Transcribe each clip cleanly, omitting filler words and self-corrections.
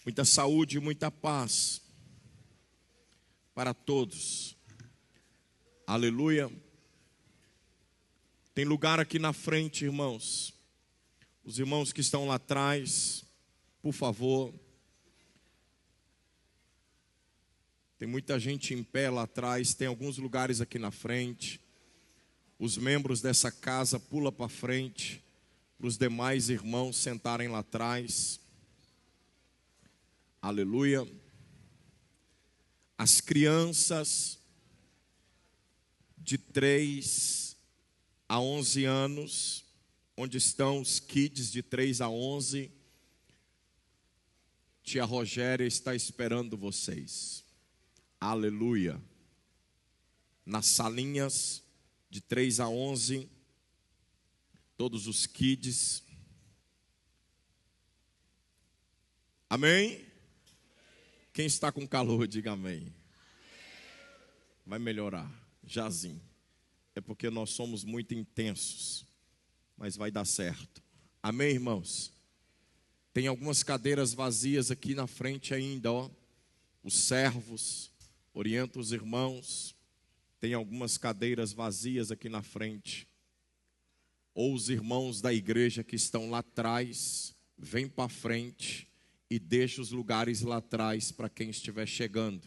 Muita saúde e muita paz para todos. Aleluia. Tem lugar aqui na frente, irmãos. Os irmãos que estão lá atrás, por favor. Tem muita gente em pé lá atrás. Tem alguns lugares aqui na frente. Os membros dessa casa pulam para frente, para os demais irmãos sentarem lá atrás. Aleluia. As crianças de 3 a 11 anos, onde estão os kids de 3 a 11, tia Rogéria está esperando vocês. Aleluia. Nas salinhas de 3 a 11, todos os kids. Amém? Quem está com calor, diga amém. Vai melhorar, jazinho. É porque nós somos muito intensos, mas vai dar certo. Amém, irmãos? Tem algumas cadeiras vazias aqui na frente ainda, ó. Os servos, orienta os irmãos. Tem algumas cadeiras vazias aqui na frente. Ou os irmãos da igreja que estão lá atrás, vem para frente e deixa os lugares lá atrás para quem estiver chegando.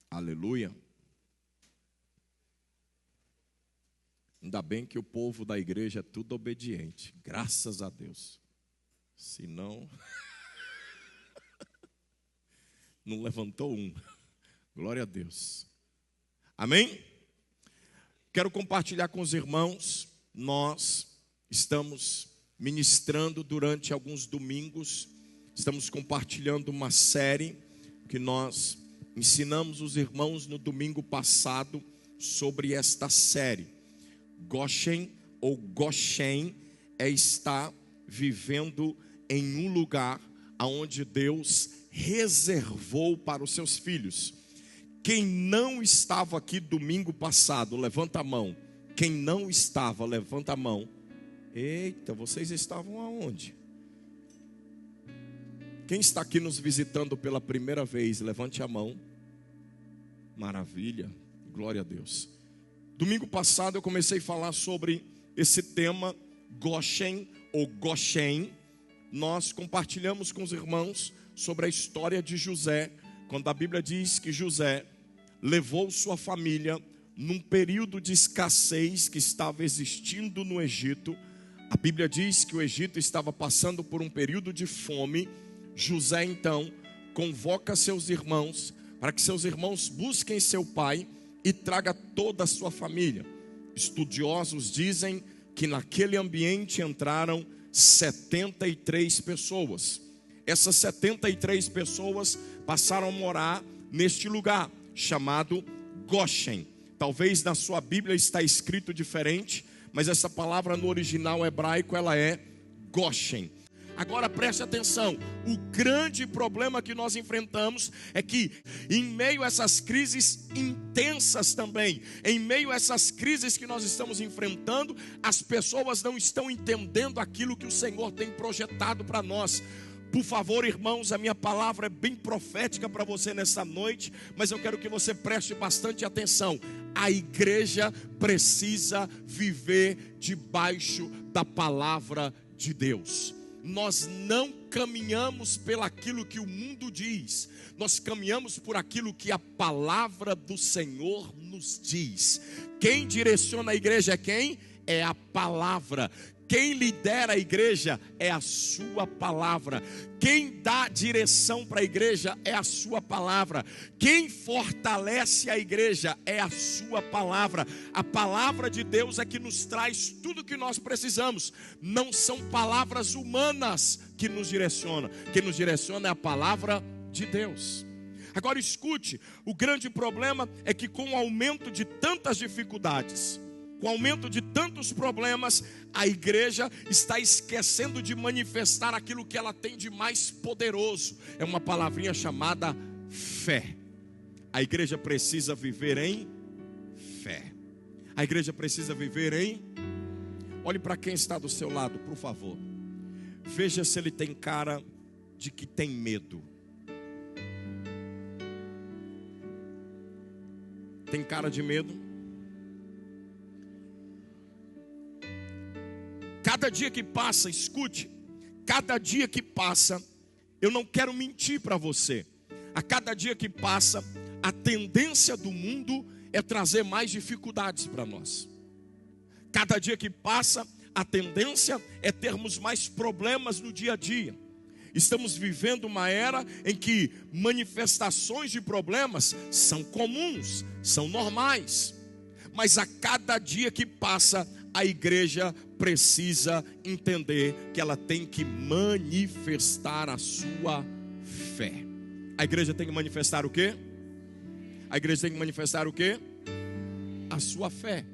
Aleluia. Ainda bem que o povo da igreja é tudo obediente, graças a Deus. Senão, não levantou um. Glória a Deus. Amém? Quero compartilhar com os irmãos. Nós estamos ministrando durante alguns domingos. Estamos compartilhando uma série que nós ensinamos os irmãos no domingo passado sobre esta série. Goshen ou Goshen é estar vivendo em um lugar onde Deus reservou para os seus filhos. Quem não estava aqui domingo passado, levanta a mão. Quem não estava, levanta a mão. Eita, vocês estavam aonde? Quem está aqui nos visitando pela primeira vez, levante a mão. Maravilha, glória a Deus. Domingo passado eu comecei a falar sobre esse tema, Goshen ou Goshen. Nós compartilhamos com os irmãos sobre a história de José, quando a Bíblia diz que José levou sua família num período de escassez que estava existindo no Egito. A Bíblia diz que o Egito estava passando por um período de fome. José então convoca seus irmãos para que seus irmãos busquem seu pai e traga toda a sua família. Estudiosos dizem que naquele ambiente entraram 73 pessoas. Essas 73 pessoas passaram a morar neste lugar chamado Goshen. Talvez na sua Bíblia está escrito diferente, mas essa palavra no original hebraico ela é Goshen. Agora preste atenção, o grande problema que nós enfrentamos é que em meio a essas crises intensas também, em meio a essas crises que nós estamos enfrentando, as pessoas não estão entendendo aquilo que o Senhor tem projetado para nós. Por favor, irmãos, a minha palavra é bem profética para você nessa noite, mas eu quero que você preste bastante atenção. A igreja precisa viver debaixo da palavra de Deus. Nós não caminhamos pelaquilo que o mundo diz, nós caminhamos por aquilo que a palavra do Senhor nos diz. Quem direciona a igreja é quem? É a palavra. Quem lidera a igreja é a sua palavra. Quem dá direção para a igreja é a sua palavra. Quem fortalece a igreja é a sua palavra. A palavra de Deus é que nos traz tudo o que nós precisamos. Não são palavras humanas que nos direcionam. Quem nos direciona é a palavra de Deus. Agora escute, o grande problema é que com o aumento de tantas dificuldades, com o aumento de tantos problemas, a igreja está esquecendo de manifestar aquilo que ela tem de mais poderoso. É uma palavrinha chamada fé. A igreja precisa viver em fé. A igreja precisa viver em... Olhe para quem está do seu lado, por favor. Veja se ele tem cara de que tem medo? Tem cara de medo? Cada dia que passa, escute, cada dia que passa, eu não quero mentir para você, a cada dia que passa, a tendência do mundo é trazer mais dificuldades para nós. Cada dia que passa, a tendência é termos mais problemas no dia a dia. Estamos vivendo uma era em que manifestações de problemas são comuns, são normais. Mas a cada dia que passa, a igreja precisa entender que ela tem que manifestar a sua fé. A igreja tem que manifestar o quê? A igreja tem que manifestar o quê? A sua fé.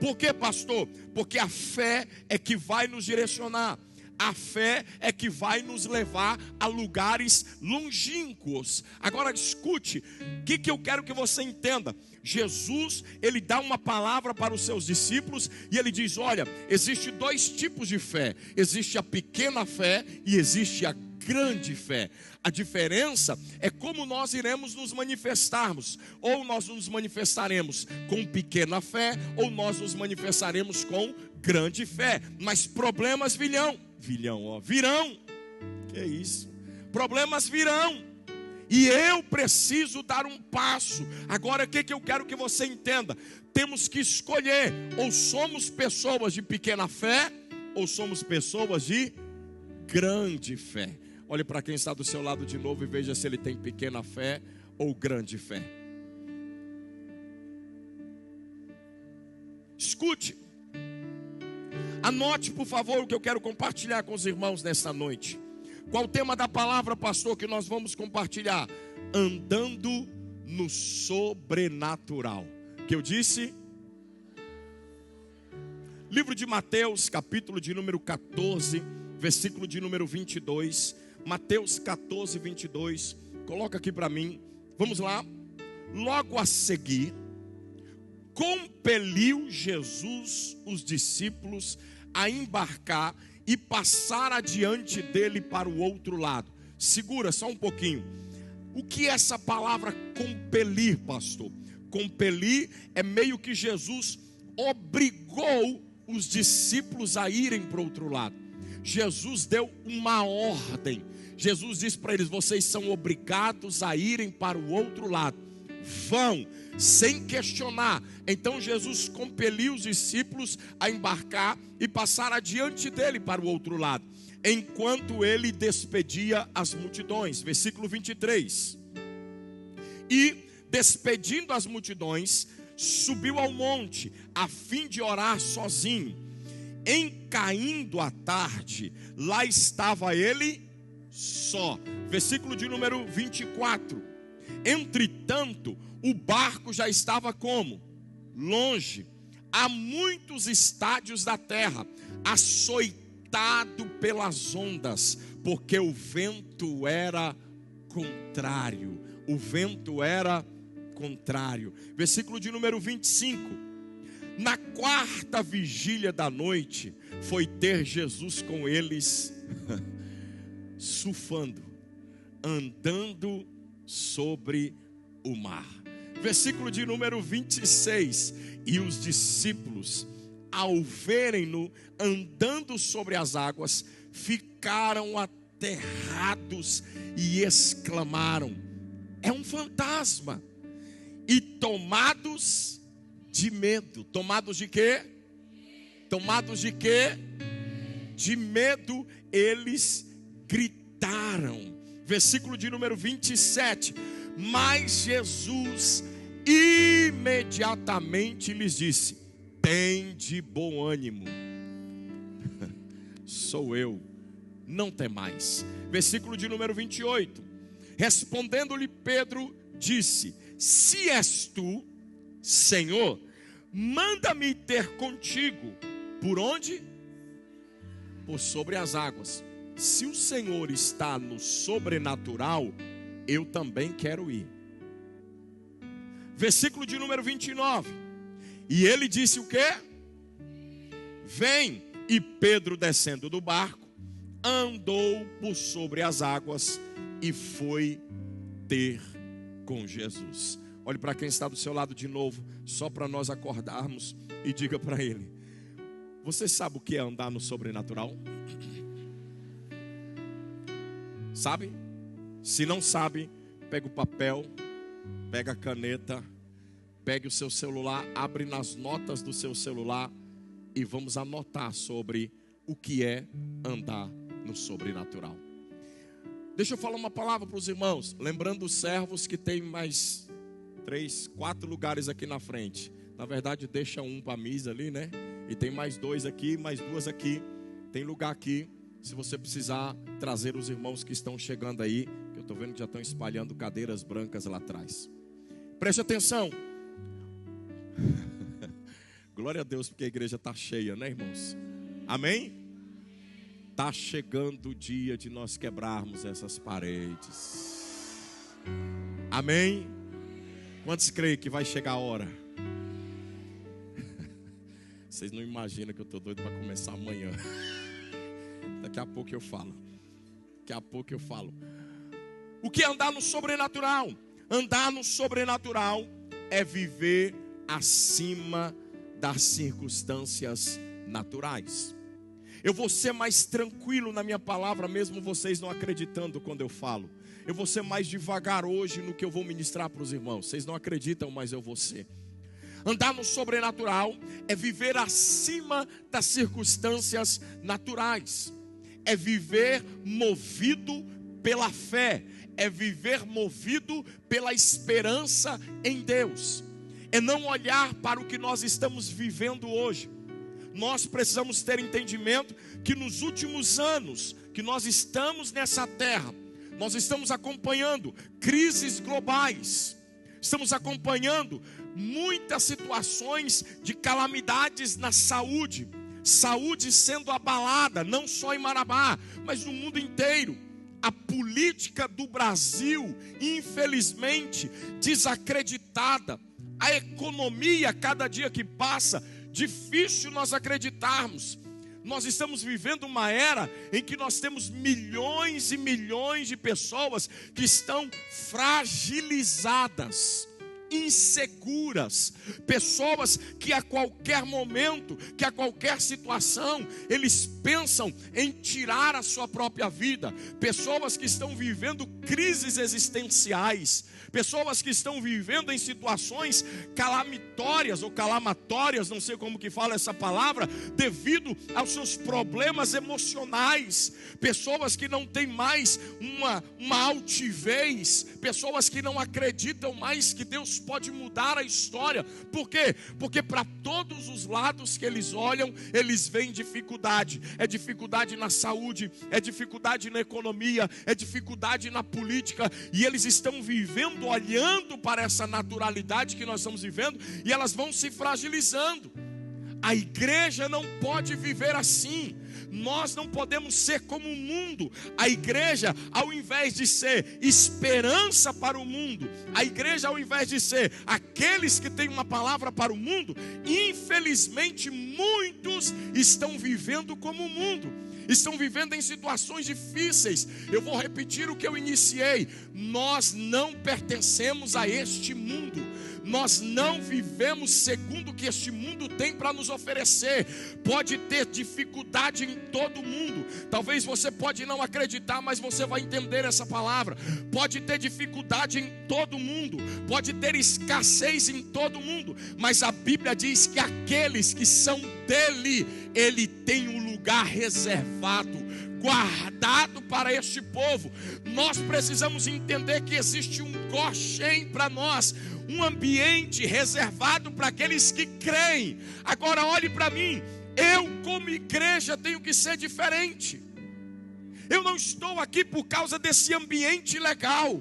Por quê, pastor? Porque a fé é que vai nos direcionar. A fé é que vai nos levar a lugares longínquos. Agora escute, o que eu quero que você entenda? Jesus, ele dá uma palavra para os seus discípulos e ele diz, olha, existe dois tipos de fé. Existe a pequena fé e existe a grande fé. A diferença é como nós iremos nos manifestarmos. Ou nós nos manifestaremos com pequena fé, ou nós nos manifestaremos com grande fé. Mas problemas virão. Virão. Que isso? Problemas virão. E eu preciso dar um passo. Agora o que eu quero que você entenda? Temos que escolher. Ou somos pessoas de pequena fé, ou somos pessoas de grande fé. Olhe para quem está do seu lado de novo e veja se ele tem pequena fé ou grande fé. Escute. Anote, por favor, o que eu quero compartilhar com os irmãos nesta noite. Qual o tema da palavra, pastor, que nós vamos compartilhar? Andando no sobrenatural. Que eu disse? Livro de Mateus, capítulo de número 14, versículo de número 22. Mateus 14, 22. Coloca aqui para mim. Vamos lá. Logo a seguir, compeliu Jesus os discípulos a embarcar e passar adiante dele para o outro lado. Segura só um pouquinho. O que é essa palavra compelir, pastor? Compelir é meio que Jesus obrigou os discípulos a irem para o outro lado. Jesus deu uma ordem. Jesus disse para eles, vocês são obrigados a irem para o outro lado. Vão, sem questionar. Então Jesus compeliu os discípulos a embarcar e passar adiante dele para o outro lado, enquanto ele despedia as multidões. Versículo 23. E despedindo as multidões, subiu ao monte, a fim de orar sozinho. Em caindo a tarde, lá estava ele só. Versículo de número 24. Entretanto, o barco já estava como? Longe, a muitos estádios da terra, açoitado pelas ondas, porque o vento era contrário. O vento era contrário. Versículo de número 25. Na quarta vigília da noite, foi ter Jesus com eles, surfando, andando sobre o mar. Versículo de número 26. E os discípulos, ao verem-no andando sobre as águas, ficaram aterrados e exclamaram: é um fantasma. E tomados de medo. Tomados de quê? Tomados de quê? De medo, eles gritaram. Versículo de número 27. Mas Jesus imediatamente lhes disse: tende bom ânimo, sou eu, não temais. Versículo de número 28. Respondendo-lhe Pedro, disse: se és tu, Senhor, manda-me ter contigo. Por onde? Por sobre as águas. Se o Senhor está no sobrenatural, eu também quero ir. Versículo de número 29. E ele disse o quê? Vem. E Pedro, descendo do barco, andou por sobre as águas e foi ter com Jesus. Olhe para quem está do seu lado de novo, só para nós acordarmos, e diga para ele: você sabe o que é andar no sobrenatural? Sabe? Se não sabe, pega o papel, pega a caneta, pegue o seu celular, abre nas notas do seu celular e vamos anotar sobre o que é andar no sobrenatural. Deixa eu falar uma palavra para os irmãos, lembrando os servos que tem mais 3, 4 lugares aqui na frente. Na verdade, deixa um para a misa ali, né? E tem mais 2 aqui, mais 2 aqui. Tem lugar aqui, se você precisar trazer os irmãos que estão chegando aí, que eu estou vendo que já estão espalhando cadeiras brancas lá atrás. Preste atenção. Glória a Deus, porque a igreja está cheia, né, irmãos? Amém? Está chegando o dia de nós quebrarmos essas paredes. Amém? Quantos creem que vai chegar a hora? Vocês não imaginam que eu estou doido para começar amanhã. Daqui a pouco eu falo. O que é andar no sobrenatural? Andar no sobrenatural é viver acima das circunstâncias naturais. Eu vou ser mais tranquilo na minha palavra, mesmo vocês não acreditando quando eu falo. Eu vou ser mais devagar hoje no que eu vou ministrar para os irmãos. Vocês não acreditam, mas eu vou ser. Andar no sobrenatural é viver acima das circunstâncias naturais. É viver movido pela fé. É viver movido pela esperança em Deus. É não olhar para o que nós estamos vivendo hoje. Nós precisamos ter entendimento que nos últimos anos que nós estamos nessa terra, nós estamos acompanhando crises globais, estamos acompanhando muitas situações de calamidades na saúde sendo abalada, não só em Marabá, mas no mundo inteiro. A política do Brasil, infelizmente, desacreditada. A economia, cada dia que passa, difícil nós acreditarmos. Nós estamos vivendo uma era em que nós temos milhões e milhões de pessoas que estão fragilizadas, inseguras, pessoas que a qualquer momento, que a qualquer situação, eles pensam em tirar a sua própria vida, pessoas que estão vivendo crises existenciais, pessoas que estão vivendo em situações calamitórias ou calamatórias, não sei como que fala essa palavra, devido aos seus problemas emocionais, pessoas que não têm mais uma altivez, pessoas que não acreditam mais que Deus pode mudar a história. Por quê? Porque para todos os lados que eles olham, eles veem dificuldade. É dificuldade na saúde, é dificuldade na economia, é dificuldade na política, e eles estão vivendo, olhando para essa naturalidade que nós estamos vivendo, e elas vão se fragilizando. A igreja não pode viver assim. Nós não podemos ser como o mundo. A igreja, ao invés de ser esperança para o mundo, a igreja, ao invés de ser aqueles que têm uma palavra para o mundo, infelizmente muitos estão vivendo como o mundo. Estão vivendo em situações difíceis. Eu vou repetir o que eu iniciei. Nós não pertencemos a este mundo. Nós não vivemos segundo o que este mundo tem para nos oferecer. Pode ter dificuldade em todo mundo. Talvez você pode não acreditar, mas você vai entender essa palavra. Pode ter dificuldade em todo mundo. Pode ter escassez em todo mundo. Mas a Bíblia diz que aqueles que são dele, ele tem um lugar reservado, guardado para este povo. Nós precisamos entender que existe um Goshen para nós, um ambiente reservado para aqueles que creem. Agora olhe para mim, eu como igreja tenho que ser diferente. Eu não estou aqui por causa desse ambiente legal.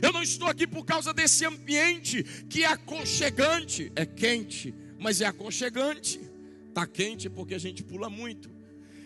Eu não estou aqui por causa desse ambiente que é aconchegante. É quente, mas é aconchegante. Está quente porque a gente pula muito.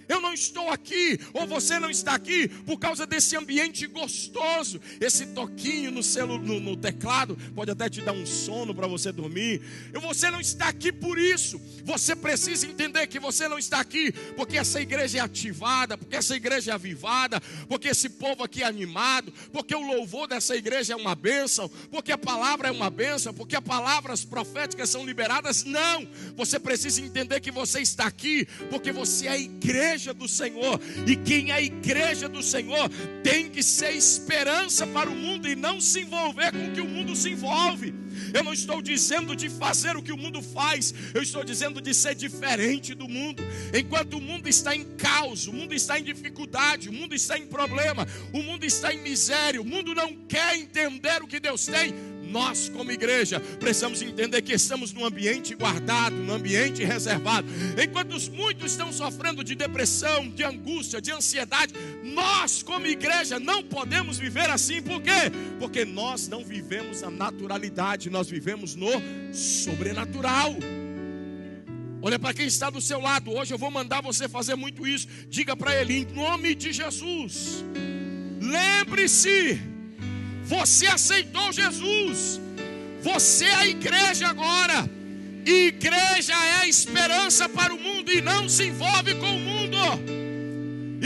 Eu não estou aqui, ou você não está aqui, por causa desse ambiente gostoso. Esse toquinho no teclado pode até te dar um sono para você dormir. Você não está aqui por isso. Você precisa entender que você não está aqui porque essa igreja é ativada, porque essa igreja é avivada, porque esse povo aqui é animado, porque o louvor dessa igreja é uma bênção, porque a palavra é uma bênção, porque as palavras proféticas são liberadas. Não, você precisa entender que você está aqui porque você é a igreja do Senhor, e quem é a igreja do Senhor tem que ser esperança para o mundo e não se envolver com o que o mundo se envolve. Eu não estou dizendo de fazer o que o mundo faz, eu estou dizendo de ser diferente do mundo. Enquanto o mundo está em caos, o mundo está em dificuldade, o mundo está em problema, o mundo está em miséria, o mundo não quer entender o que Deus tem. Nós, como igreja, precisamos entender que estamos num ambiente guardado, num ambiente reservado. Enquanto muitos estão sofrendo de depressão, de angústia, de ansiedade, nós, como igreja, não podemos viver assim. Por quê? Porque nós não vivemos a naturalidade, nós vivemos no sobrenatural. Olha para quem está do seu lado. Hoje eu vou mandar você fazer muito isso. Diga para ele, em nome de Jesus, lembre-se, você aceitou Jesus, você é a igreja agora. Igreja é a esperança para o mundo e não se envolve com o mundo.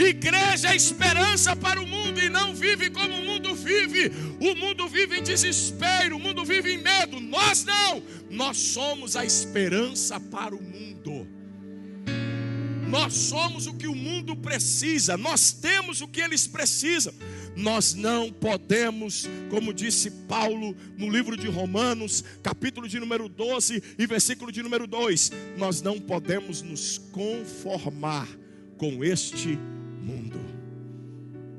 Igreja é esperança para o mundo e não vive como o mundo vive. O mundo vive em desespero, o mundo vive em medo. Nós não, nós somos a esperança para o mundo. Nós somos o que o mundo precisa, nós temos o que eles precisam. Nós não podemos, como disse Paulo no livro de Romanos, capítulo de número 12 e versículo de número 2, nós não podemos nos conformar com este mundo.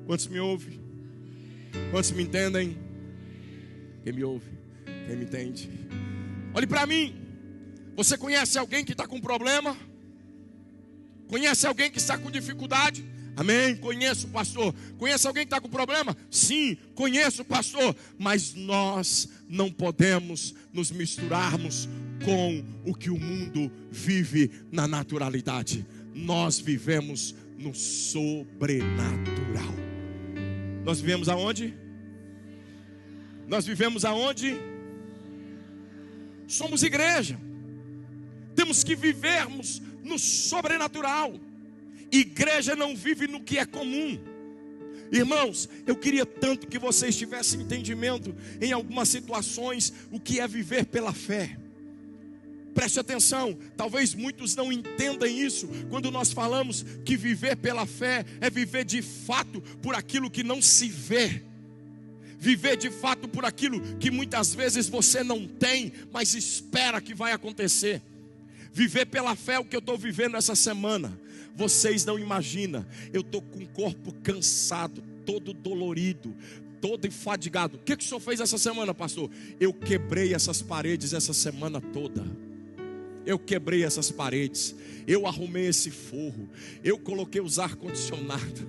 Quantos me ouvem? Quantos me entendem? Quem me ouve? Quem me entende? Olhe para mim. Você conhece alguém que está com problema? Conhece alguém que está com dificuldade? Amém, conheço, pastor. Conhece alguém que está com problema? Sim, conheço, pastor. Mas nós não podemos nos misturarmos com o que o mundo vive na naturalidade. Nós vivemos no sobrenatural. Nós vivemos aonde? Nós vivemos aonde? Somos igreja. Temos que vivermos no sobrenatural. Igreja não vive no que é comum. Irmãos, eu queria tanto que vocês tivessem entendimento em algumas situações o que é viver pela fé. Preste atenção, talvez muitos não entendam isso quando nós falamos que viver pela fé é viver de fato por aquilo que não se vê. Viver de fato por aquilo que muitas vezes você não tem, mas espera que vai acontecer. Viver pela fé é o que eu estou vivendo essa semana. Vocês não imaginam, eu estou com o corpo cansado, todo dolorido, todo enfadigado. O que o senhor fez essa semana, pastor? Eu quebrei essas paredes essa semana toda. Eu quebrei essas paredes, eu arrumei esse forro, eu coloquei os ar-condicionados,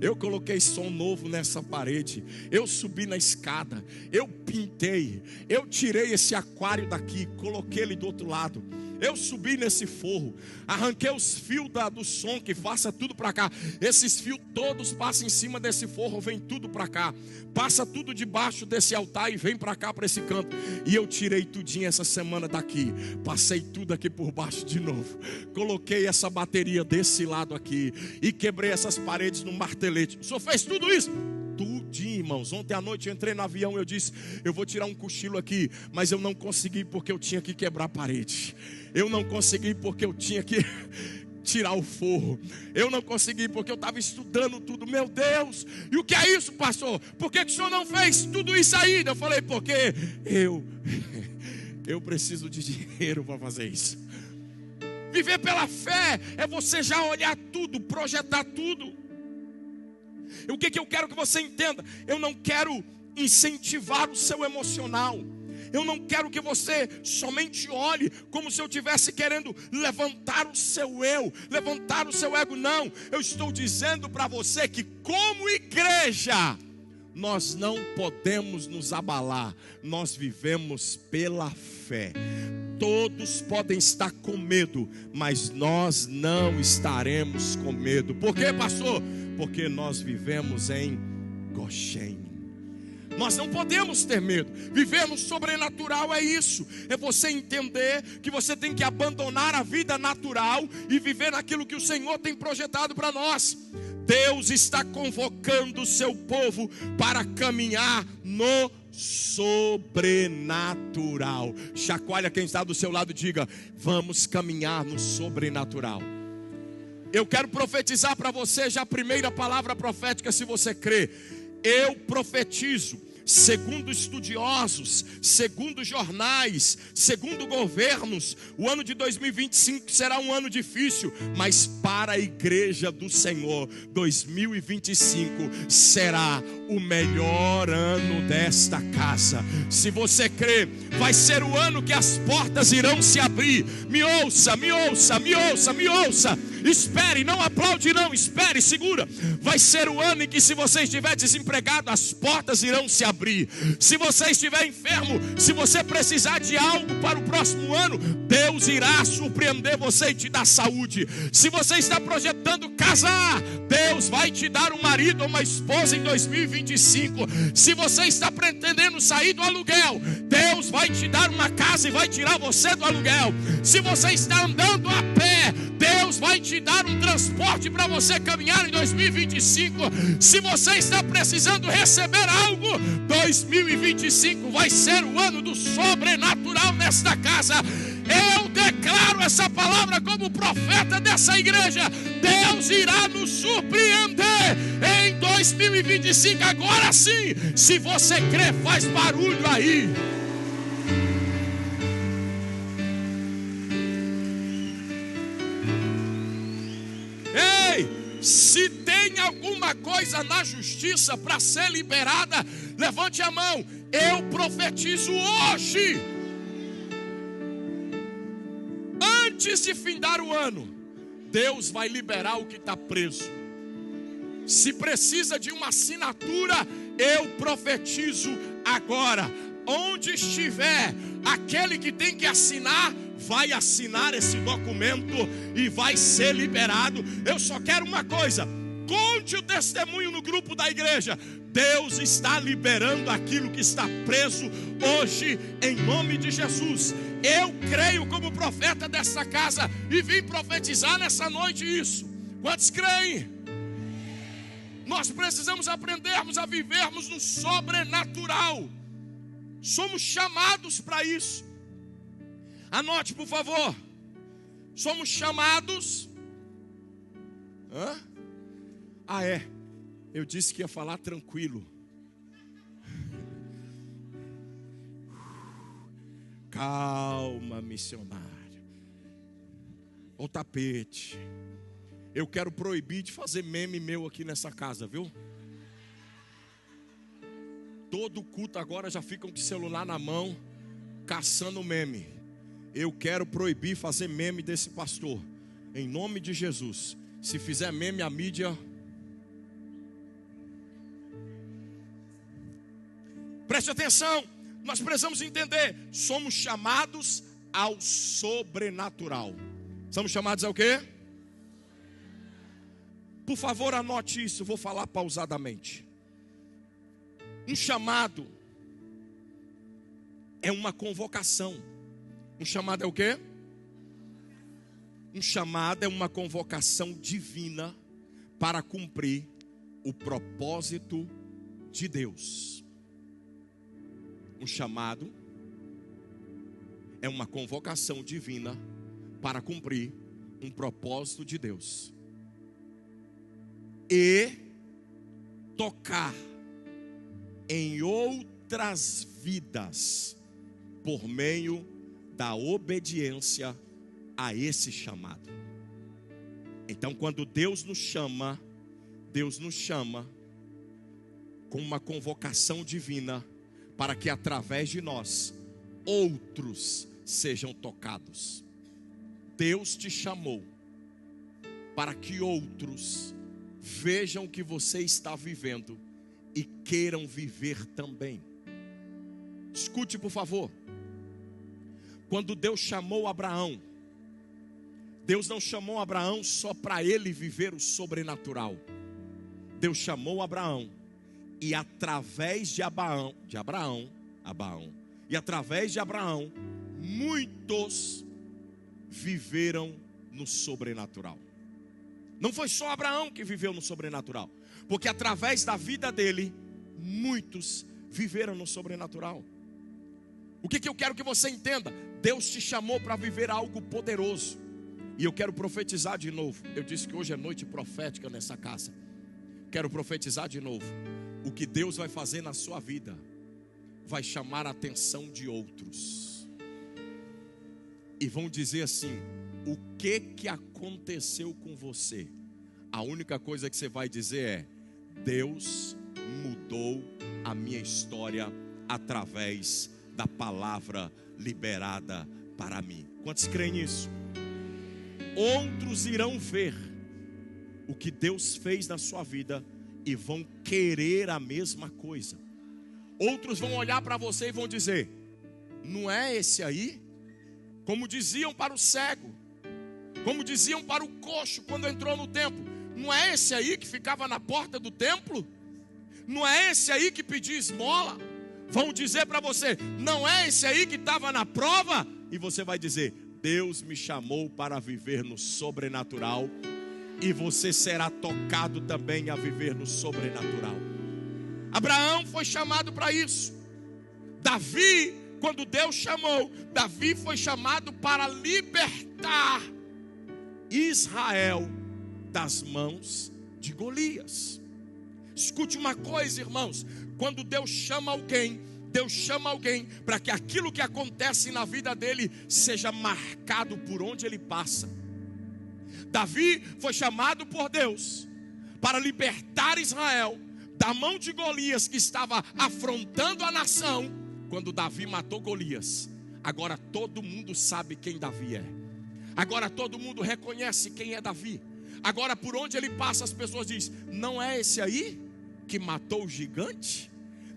eu coloquei som novo nessa parede, eu subi na escada, eu pintei, eu tirei esse aquário daqui, coloquei ele do outro lado. Eu subi nesse forro, arranquei os fios do som que passa tudo para cá. Esses fios todos passam em cima desse forro, vem tudo para cá. Passa tudo debaixo desse altar e vem para cá, para esse canto. E eu tirei tudinho essa semana daqui. Passei tudo aqui por baixo de novo. Coloquei essa bateria desse lado aqui e quebrei essas paredes no martelete. O senhor fez tudo isso? Tudinho, irmãos. Ontem à noite eu entrei no avião, eu disse, eu vou tirar um cochilo aqui, mas eu não consegui porque eu tinha que quebrar a parede. Eu não consegui porque eu tinha que tirar o forro. Eu não consegui porque eu estava estudando tudo. Meu Deus, e o que é isso, pastor? Por que o senhor não fez tudo isso aí? Eu falei, porque eu preciso de dinheiro para fazer isso. Viver pela fé é você já olhar tudo, projetar tudo. O que eu quero que você entenda? Eu não quero incentivar o seu emocional. Eu não quero que você somente olhe como se eu estivesse querendo levantar o seu eu, levantar o seu ego. Não, eu estou dizendo para você que como igreja, nós não podemos nos abalar, nós vivemos pela fé. Todos podem estar com medo, mas nós não estaremos com medo. Por quê, pastor? Porque nós vivemos em Goshen. Nós não podemos ter medo. Viver no sobrenatural é isso. É você entender que você tem que abandonar a vida natural e viver naquilo que o Senhor tem projetado para nós. Deus está convocando o seu povo para caminhar no sobrenatural. Chacoalha quem está do seu lado e diga: vamos caminhar no sobrenatural. Eu quero profetizar para você já a primeira palavra profética, se você crê. Eu profetizo, segundo estudiosos, segundo jornais, segundo governos, o ano de 2025 será um ano difícil, mas para a igreja do Senhor, 2025 será o melhor ano desta casa. Se você crê, vai ser o ano que as portas irão se abrir. Me ouça, me ouça, me ouça, me ouça. Espere, não aplaude não, espere, segura. Vai ser o ano em que, se você estiver desempregado, as portas irão se abrir. Se você estiver enfermo, se você precisar de algo para o próximo ano, Deus irá surpreender você e te dar saúde. Se você está projetando casar, Deus vai te dar um marido ou uma esposa em 2025. Se você está pretendendo sair do aluguel, Deus vai te dar uma casa e vai tirar você do aluguel. Se você está andando a pé, Deus vai te dar um transporte para você caminhar em 2025. Se você está precisando receber algo, 2025 vai ser o ano do sobrenatural nesta casa. Eu declaro essa palavra como profeta dessa igreja. Deus irá nos surpreender em 2025. Agora sim, se você crê, faz barulho aí. Se tem alguma coisa na justiça para ser liberada, levante a mão. Eu profetizo hoje, antes de findar o ano, Deus vai liberar o que está preso. Se precisa de uma assinatura, eu profetizo agora. Onde estiver aquele que tem que assinar, vai assinar esse documento e vai ser liberado. Eu só quero uma coisa: conte o testemunho no grupo da igreja. Deus está liberando aquilo que está preso hoje, em nome de Jesus. Eu creio como profeta dessa casa e vim profetizar nessa noite isso. Quantos creem? Nós precisamos aprendermos a vivermos no sobrenatural. Somos chamados para isso. Anote, por favor. Somos chamados. Eu disse que ia falar tranquilo. Calma, missionário. O tapete. Eu quero proibir de fazer meme meu aqui nessa casa, viu? Todo culto agora já ficam com o celular na mão, caçando meme. Eu quero proibir fazer meme desse pastor, em nome de Jesus. Se fizer meme, a mídia... Preste atenção, nós precisamos entender. Somos chamados ao sobrenatural. Somos chamados ao quê? Por favor, anote isso, vou falar pausadamente. Um chamado é uma convocação. Um chamado é o quê? Um chamado é uma convocação divina para cumprir o propósito de Deus. Um chamado é uma convocação divina para cumprir um propósito de Deus. E tocar em outras vidas por meio da obediência a esse chamado. Então, quando Deus nos chama com uma convocação divina para que através de nós outros sejam tocados. Deus te chamou para que outros vejam o que você está vivendo e queiram viver também. Escute, por favor. Quando Deus chamou Abraão, Deus não chamou Abraão só para ele viver o sobrenatural. Deus chamou Abraão e através de Abraão, muitos viveram no sobrenatural. Não foi só Abraão que viveu no sobrenatural, porque através da vida dele, muitos viveram no sobrenatural. O que eu quero que você entenda? Deus te chamou para viver algo poderoso. E eu quero profetizar de novo. Eu disse que hoje é noite profética nessa casa. Quero profetizar de novo. O que Deus vai fazer na sua vida vai chamar a atenção de outros. E vão dizer assim: o que aconteceu com você? A única coisa que você vai dizer é: Deus mudou a minha história através da palavra liberada para mim. Quantos creem nisso? Outros irão ver o que Deus fez na sua vida e vão querer a mesma coisa. Outros vão olhar para você e vão dizer: não é esse aí? Como diziam para o cego, como diziam para o coxo quando entrou no templo: não é esse aí que ficava na porta do templo? Não é esse aí que pedia esmola? Vão dizer para você: não é esse aí que estava na prova? E você vai dizer: Deus me chamou para viver no sobrenatural, e você será tocado também a viver no sobrenatural. Abraão foi chamado para isso. Davi, quando Deus chamou, Davi foi chamado para libertar Israel das mãos de Golias. Escute uma coisa, irmãos: quando Deus chama alguém para que aquilo que acontece na vida dele seja marcado por onde ele passa. Davi foi chamado por Deus para libertar Israel da mão de Golias, que estava afrontando a nação. Quando Davi matou Golias, agora todo mundo sabe quem Davi é. Agora todo mundo reconhece quem é Davi. Agora por onde ele passa as pessoas dizem: não é esse aí que matou o gigante?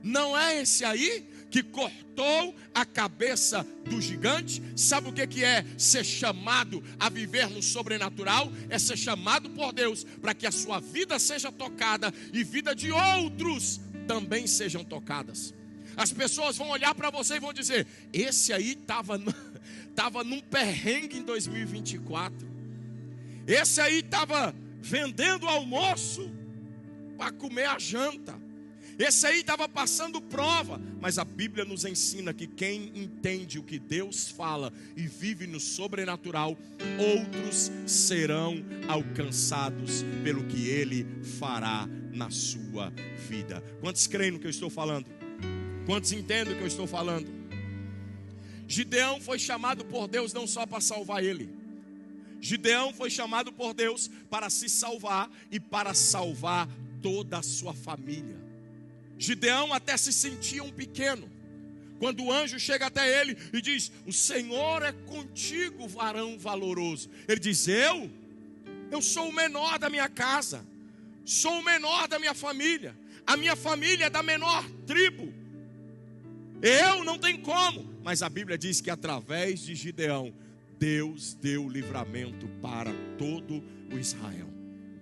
Não é esse aí que cortou a cabeça do gigante? Sabe o que é ser chamado a viver no sobrenatural? É ser chamado por Deus para que a sua vida seja tocada e vida de outros também sejam tocadas. As pessoas vão olhar para você e vão dizer: esse aí estava num perrengue em 2024. Esse aí estava vendendo almoço para comer a janta. Esse aí estava passando prova. Mas a Bíblia nos ensina que quem entende o que Deus fala e vive no sobrenatural, outros serão alcançados pelo que Ele fará na sua vida. Quantos creem no que eu estou falando? Quantos entendem o que eu estou falando? Gideão foi chamado por Deus não só para salvar ele. Gideão foi chamado por Deus para se salvar e para salvar toda a sua família. Gideão até se sentia um pequeno, quando o anjo chega até ele e diz: o Senhor é contigo, varão valoroso. Ele diz: eu sou o menor da minha casa, sou o menor da minha família, a minha família é da menor tribo, eu não tenho como. Mas a Bíblia diz que através de Gideão, Deus deu livramento para todo o Israel.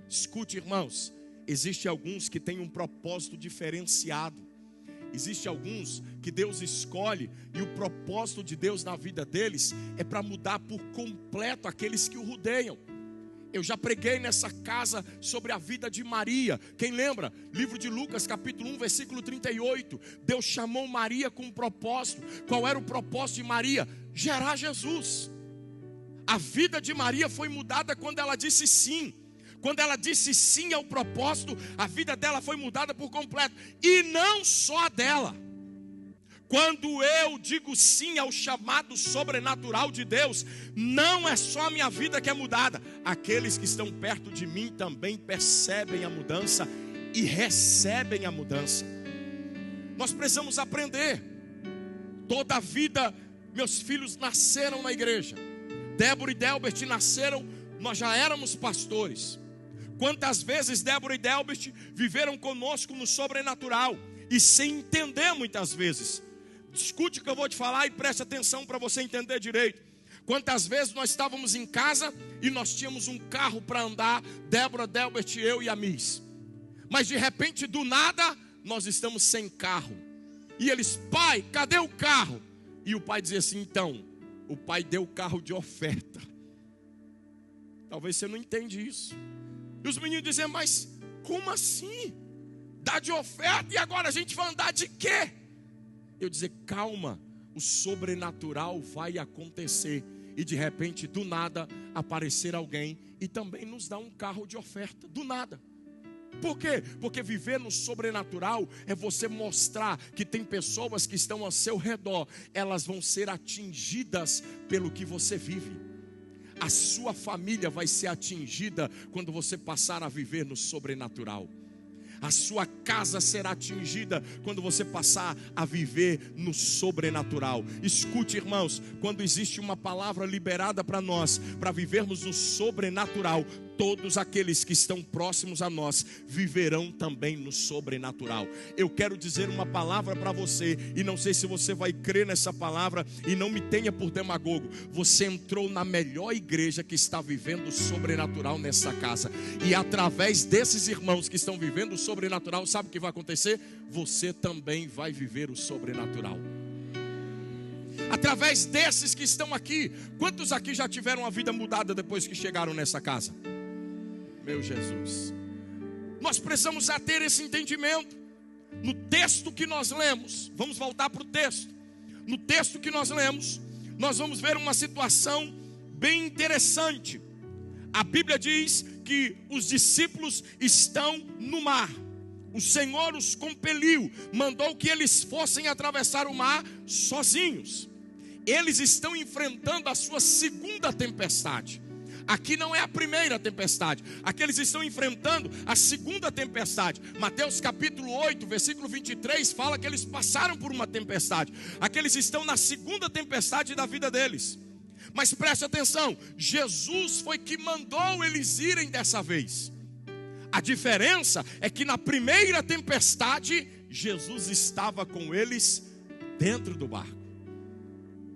Escute, irmãos, existem alguns que têm um propósito diferenciado. Existem alguns que Deus escolhe e o propósito de Deus na vida deles é para mudar por completo aqueles que o rodeiam. Eu já preguei nessa casa sobre a vida de Maria. Quem lembra? Livro de Lucas, capítulo 1, versículo 38. Deus chamou Maria com um propósito. Qual era o propósito de Maria? Gerar Jesus. A vida de Maria foi mudada quando ela disse sim. Quando ela disse sim ao propósito, a vida dela foi mudada por completo. E não só a dela. Quando eu digo sim ao chamado sobrenatural de Deus, não é só a minha vida que é mudada. Aqueles que estão perto de mim também percebem a mudança e recebem a mudança. Nós precisamos aprender. Toda a vida, meus filhos nasceram na igreja. Débora e Delbert nasceram, nós já éramos pastores. Quantas vezes Débora e Delbert viveram conosco no sobrenatural e sem entender muitas vezes. Escute o que eu vou te falar e preste atenção para você entender direito. Quantas vezes nós estávamos em casa e nós tínhamos um carro para andar, Débora, Delbert, eu e a Miss. Mas de repente, do nada, nós estamos sem carro. E eles, pai, cadê o carro? E o pai dizia assim, então, o pai deu o carro de oferta. Talvez você não entende isso. E os meninos diziam, mas como assim? Dá de oferta e agora a gente vai andar de quê? Eu dizer, calma, o sobrenatural vai acontecer. E de repente, do nada, aparecer alguém e também nos dar um carro de oferta, do nada. Por quê? Porque viver no sobrenatural é você mostrar que tem pessoas que estão ao seu redor, elas vão ser atingidas pelo que você vive. A sua família vai ser atingida quando você passar a viver no sobrenatural. A sua casa será atingida quando você passar a viver no sobrenatural. Escute, irmãos, quando existe uma palavra liberada para nós, para vivermos no sobrenatural, todos aqueles que estão próximos a nós viverão também no sobrenatural. Eu quero dizer uma palavra para você, e não sei se você vai crer nessa palavra, e não me tenha por demagogo. Você entrou na melhor igreja que está vivendo o sobrenatural nessa casa, e através desses irmãos que estão vivendo o sobrenatural, sabe o que vai acontecer? Você também vai viver o sobrenatural. Através desses que estão aqui, quantos aqui já tiveram a vida mudada depois que chegaram nessa casa? Meu Jesus, nós precisamos ter esse entendimento. No texto que nós lemos, vamos voltar para o texto. No texto que nós lemos, nós vamos ver uma situação bem interessante. A Bíblia diz que os discípulos estão no mar. O Senhor os compeliu, mandou que eles fossem atravessar o mar sozinhos. Eles estão enfrentando a sua segunda tempestade. Aqui não é a primeira tempestade. Aqui eles estão enfrentando a segunda tempestade. Mateus capítulo 8, versículo 23 fala que eles passaram por uma tempestade. Aqui eles estão na segunda tempestade da vida deles. Mas preste atenção, Jesus foi que mandou eles irem dessa vez. A diferença é que na primeira tempestade, Jesus estava com eles dentro do barco.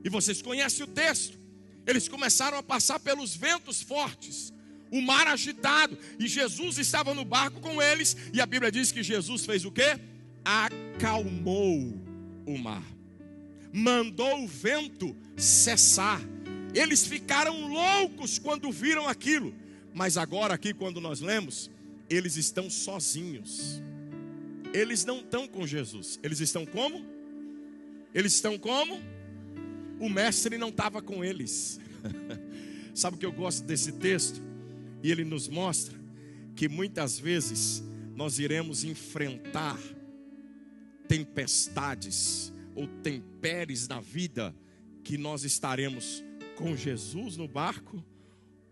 E vocês conhecem o texto. Eles começaram a passar pelos ventos fortes, o mar agitado, e Jesus estava no barco com eles, e a Bíblia diz que Jesus fez o quê? Acalmou o mar, mandou o vento cessar. Eles ficaram loucos quando viram aquilo, mas agora aqui quando nós lemos, eles estão sozinhos. Eles não estão com Jesus. Eles estão como? Eles estão como? O mestre não estava com eles. Sabe o que eu gosto desse texto? E ele nos mostra que muitas vezes nós iremos enfrentar tempestades ou tempéries na vida, que nós estaremos com Jesus no barco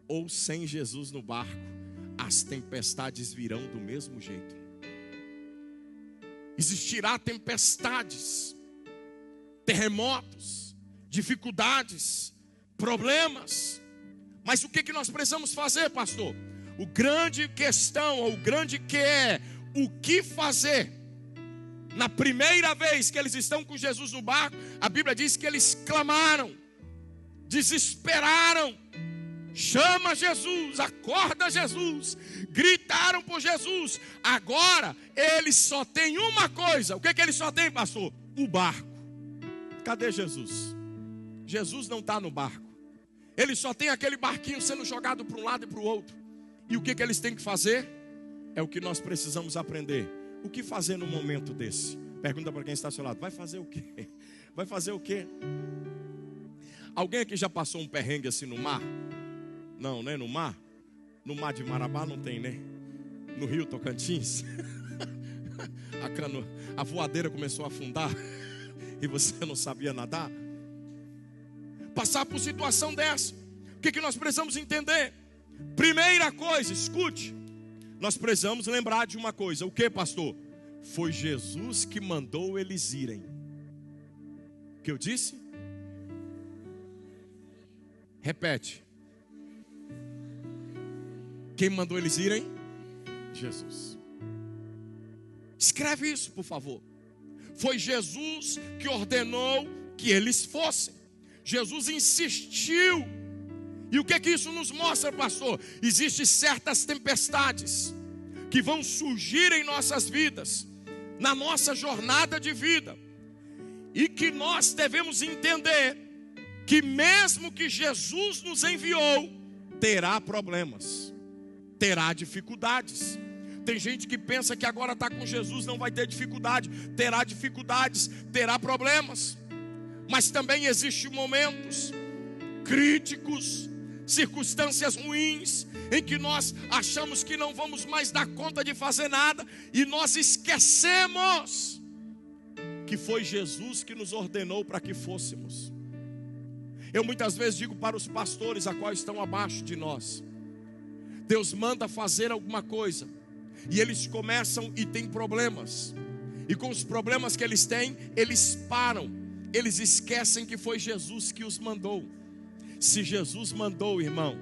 ou sem Jesus no barco. As tempestades virão do mesmo jeito. Existirá tempestades, terremotos, dificuldades, problemas. Mas o que nós precisamos fazer, pastor? O grande questão, ou o grande que é, o que fazer? Na primeira vez que eles estão com Jesus no barco, a Bíblia diz que eles clamaram, desesperaram, chama Jesus, acorda Jesus, gritaram por Jesus. Agora eles só têm uma coisa. O que eles só têm, pastor? O barco. Cadê Jesus? Jesus não está no barco. Ele só tem aquele barquinho sendo jogado para um lado e para o outro. E o que eles têm que fazer? É o que nós precisamos aprender. O que fazer no momento desse? Pergunta para quem está ao seu lado. Vai fazer o quê? Vai fazer o quê? Alguém aqui já passou um perrengue assim no mar? Não, né? No mar? No mar de Marabá não tem, né? No rio Tocantins? A voadeira começou a afundar e você não sabia nadar? Passar por situação dessa, o que nós precisamos entender? Primeira coisa, escute, nós precisamos lembrar de uma coisa. O que, pastor? Foi Jesus que mandou eles irem. O que eu disse? Repete. Quem mandou eles irem? Jesus. Escreve isso, por favor. Foi Jesus que ordenou que eles fossem. Jesus insistiu. E o que é que isso nos mostra, pastor? Existem certas tempestades que vão surgir em nossas vidas, na nossa jornada de vida, e que nós devemos entender que mesmo que Jesus nos enviou, terá problemas, terá dificuldades. Tem gente que pensa que agora está com Jesus, não vai ter dificuldade. Terá dificuldades, terá problemas. Mas também existem momentos críticos, circunstâncias ruins, em que nós achamos que não vamos mais dar conta de fazer nada, e nós esquecemos que foi Jesus que nos ordenou para que fôssemos. Eu muitas vezes digo para os pastores a quais estão abaixo de nós: Deus manda fazer alguma coisa, e eles começam e têm problemas, e com os problemas que eles têm, eles param, eles esquecem que foi Jesus que os mandou. Se Jesus mandou, irmão,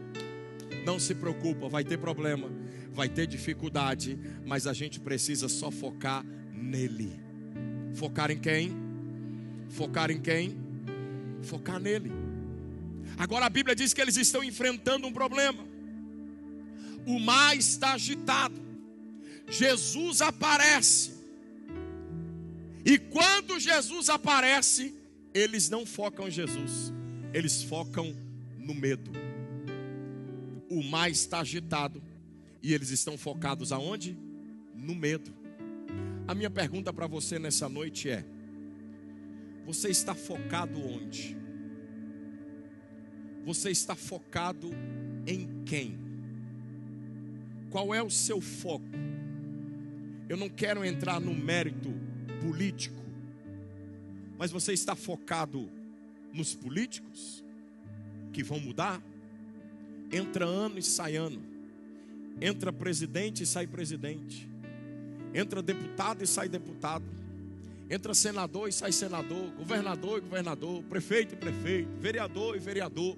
não se preocupa, vai ter problema, vai ter dificuldade, mas a gente precisa só focar nele. Focar em quem? Focar em quem? Focar nele. Agora a Bíblia diz que eles estão enfrentando um problema. O mar está agitado. Jesus aparece. E quando Jesus aparece, eles não focam em Jesus, eles focam no medo. O mar está agitado e eles estão focados aonde? No medo. A minha pergunta para você nessa noite é: você está focado onde? Você está focado em quem? Qual é o seu foco? Eu não quero entrar no mérito político, mas você está focado nos políticos que vão mudar? Entra ano e sai ano, entra presidente e sai presidente, entra deputado e sai deputado, entra senador e sai senador, governador e governador, prefeito e prefeito, vereador e vereador.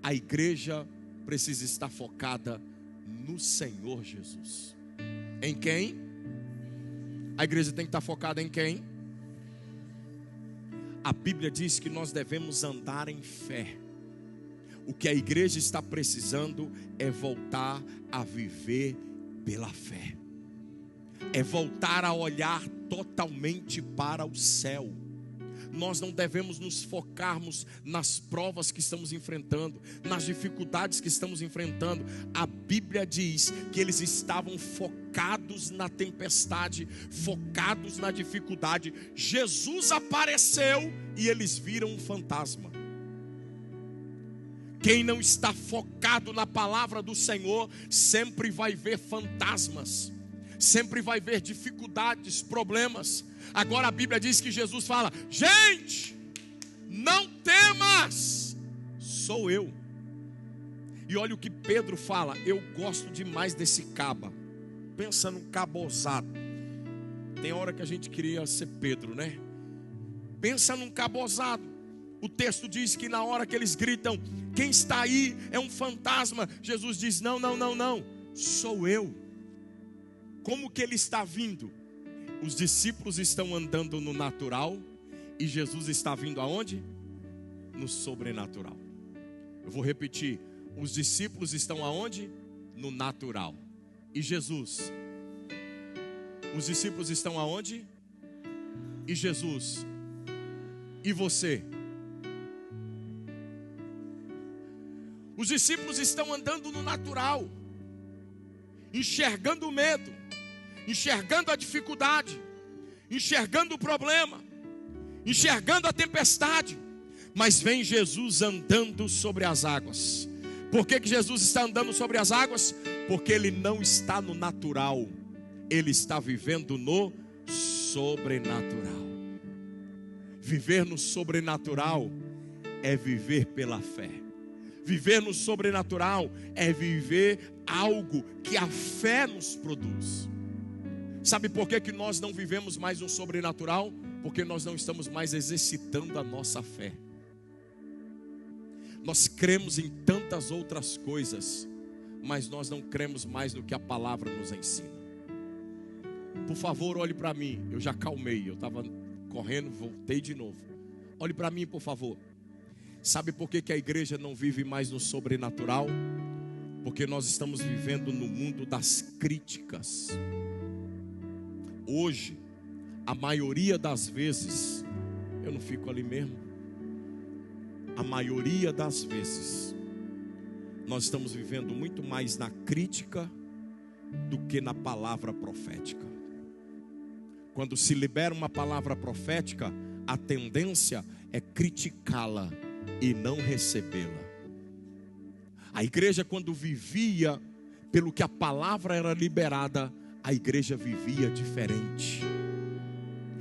A igreja precisa estar focada no Senhor Jesus. Em quem? A igreja tem que estar focada em quem? A Bíblia diz que nós devemos andar em fé. O que a igreja está precisando é voltar a viver pela fé. É voltar a olhar totalmente para o céu. Nós não devemos nos focarmos nas provas que estamos enfrentando, nas dificuldades que estamos enfrentando. A Bíblia diz que eles estavam focados na tempestade, focados na dificuldade. Jesus apareceu e eles viram um fantasma. Quem não está focado na palavra do Senhor sempre vai ver fantasmas, sempre vai ver dificuldades, problemas. Agora a Bíblia diz que Jesus fala: gente, não temas, sou eu. E olha o que Pedro fala. Eu gosto demais desse caba. Pensa num cabo ousado. Tem hora que a gente queria ser Pedro, né? Pensa num cabo ousado. O texto diz que na hora que eles gritam: quem está aí? É um fantasma. Jesus diz: não, sou eu. Como que ele está vindo? Os discípulos estão andando no natural e Jesus está vindo aonde? No sobrenatural. Eu vou repetir. Os discípulos estão aonde? No natural. E Jesus? Os discípulos estão aonde? E Jesus? E você? Os discípulos estão andando no natural, enxergando o medo, enxergando a dificuldade, enxergando o problema, enxergando a tempestade. Mas vem Jesus andando sobre as águas. Por que Jesus está andando sobre as águas? Porque ele não está no natural, ele está vivendo no sobrenatural. Viver no sobrenatural é viver pela fé. Viver no sobrenatural é viver algo que a fé nos produz. Sabe por que nós não vivemos mais no sobrenatural? Porque nós não estamos mais exercitando a nossa fé. Nós cremos em tantas outras coisas, mas nós não cremos mais no que a palavra nos ensina. Por favor, olhe para mim. Eu já calmei, eu estava correndo, voltei de novo. Olhe para mim, por favor. Sabe por que a igreja não vive mais no sobrenatural? Porque nós estamos vivendo no mundo das críticas. Hoje, a maioria das vezes, eu não fico ali mesmo. A maioria das vezes, nós estamos vivendo muito mais na crítica do que na palavra profética. Quando se libera uma palavra profética, a tendência é criticá-la e não recebê-la. A igreja, quando vivia pelo que a palavra era liberada, a igreja vivia diferente.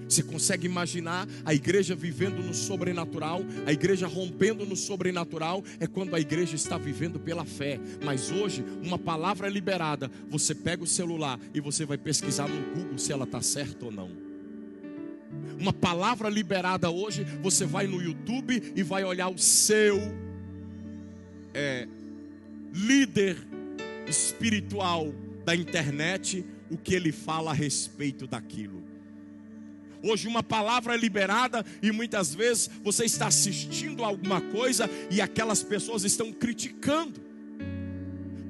Você consegue imaginar a igreja vivendo no sobrenatural? A igreja rompendo no sobrenatural é quando a igreja está vivendo pela fé. Mas hoje, uma palavra é liberada, você pega o celular e você vai pesquisar no Google se ela está certa ou não. Uma palavra liberada hoje, você vai no YouTube e vai olhar o seu líder espiritual da internet, o que ele fala a respeito daquilo. Hoje uma palavra é liberada e muitas vezes você está assistindo alguma coisa e aquelas pessoas estão criticando.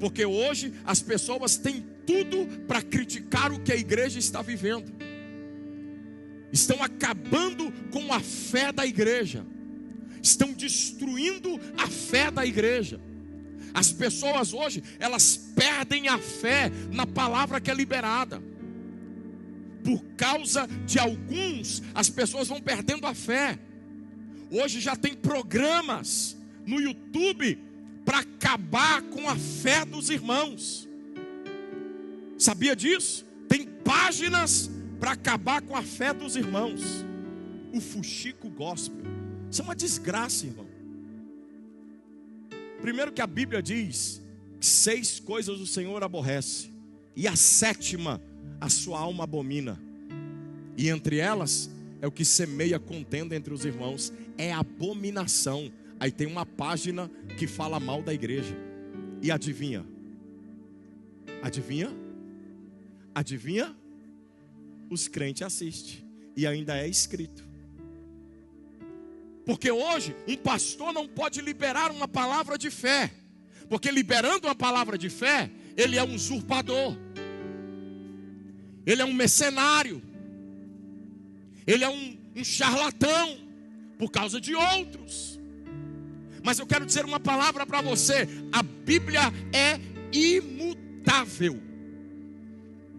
Porque hoje as pessoas têm tudo para criticar o que a igreja está vivendo. Estão acabando com a fé da igreja. Estão destruindo a fé da igreja. As pessoas hoje, elas perdem a fé na palavra que é liberada. Por causa de alguns, as pessoas vão perdendo a fé. Hoje já tem programas no YouTube para acabar com a fé dos irmãos. Sabia disso? Tem páginas para acabar com a fé dos irmãos. O fuxico gospel. Isso é uma desgraça, irmão. Primeiro que a Bíblia diz que 6 coisas o Senhor aborrece, e a 7ª a sua alma abomina. E entre elas é o que semeia contenda entre os irmãos. É abominação. Aí tem uma página que fala mal da igreja. E adivinha? Adivinha? Adivinha? Os crentes assistem. E ainda é escrito. Porque hoje um pastor não pode liberar uma palavra de fé. Porque liberando uma palavra de fé, ele é um usurpador. Ele é um mercenário. Ele é um charlatão por causa de outros. Mas eu quero dizer uma palavra para você. A Bíblia é imutável.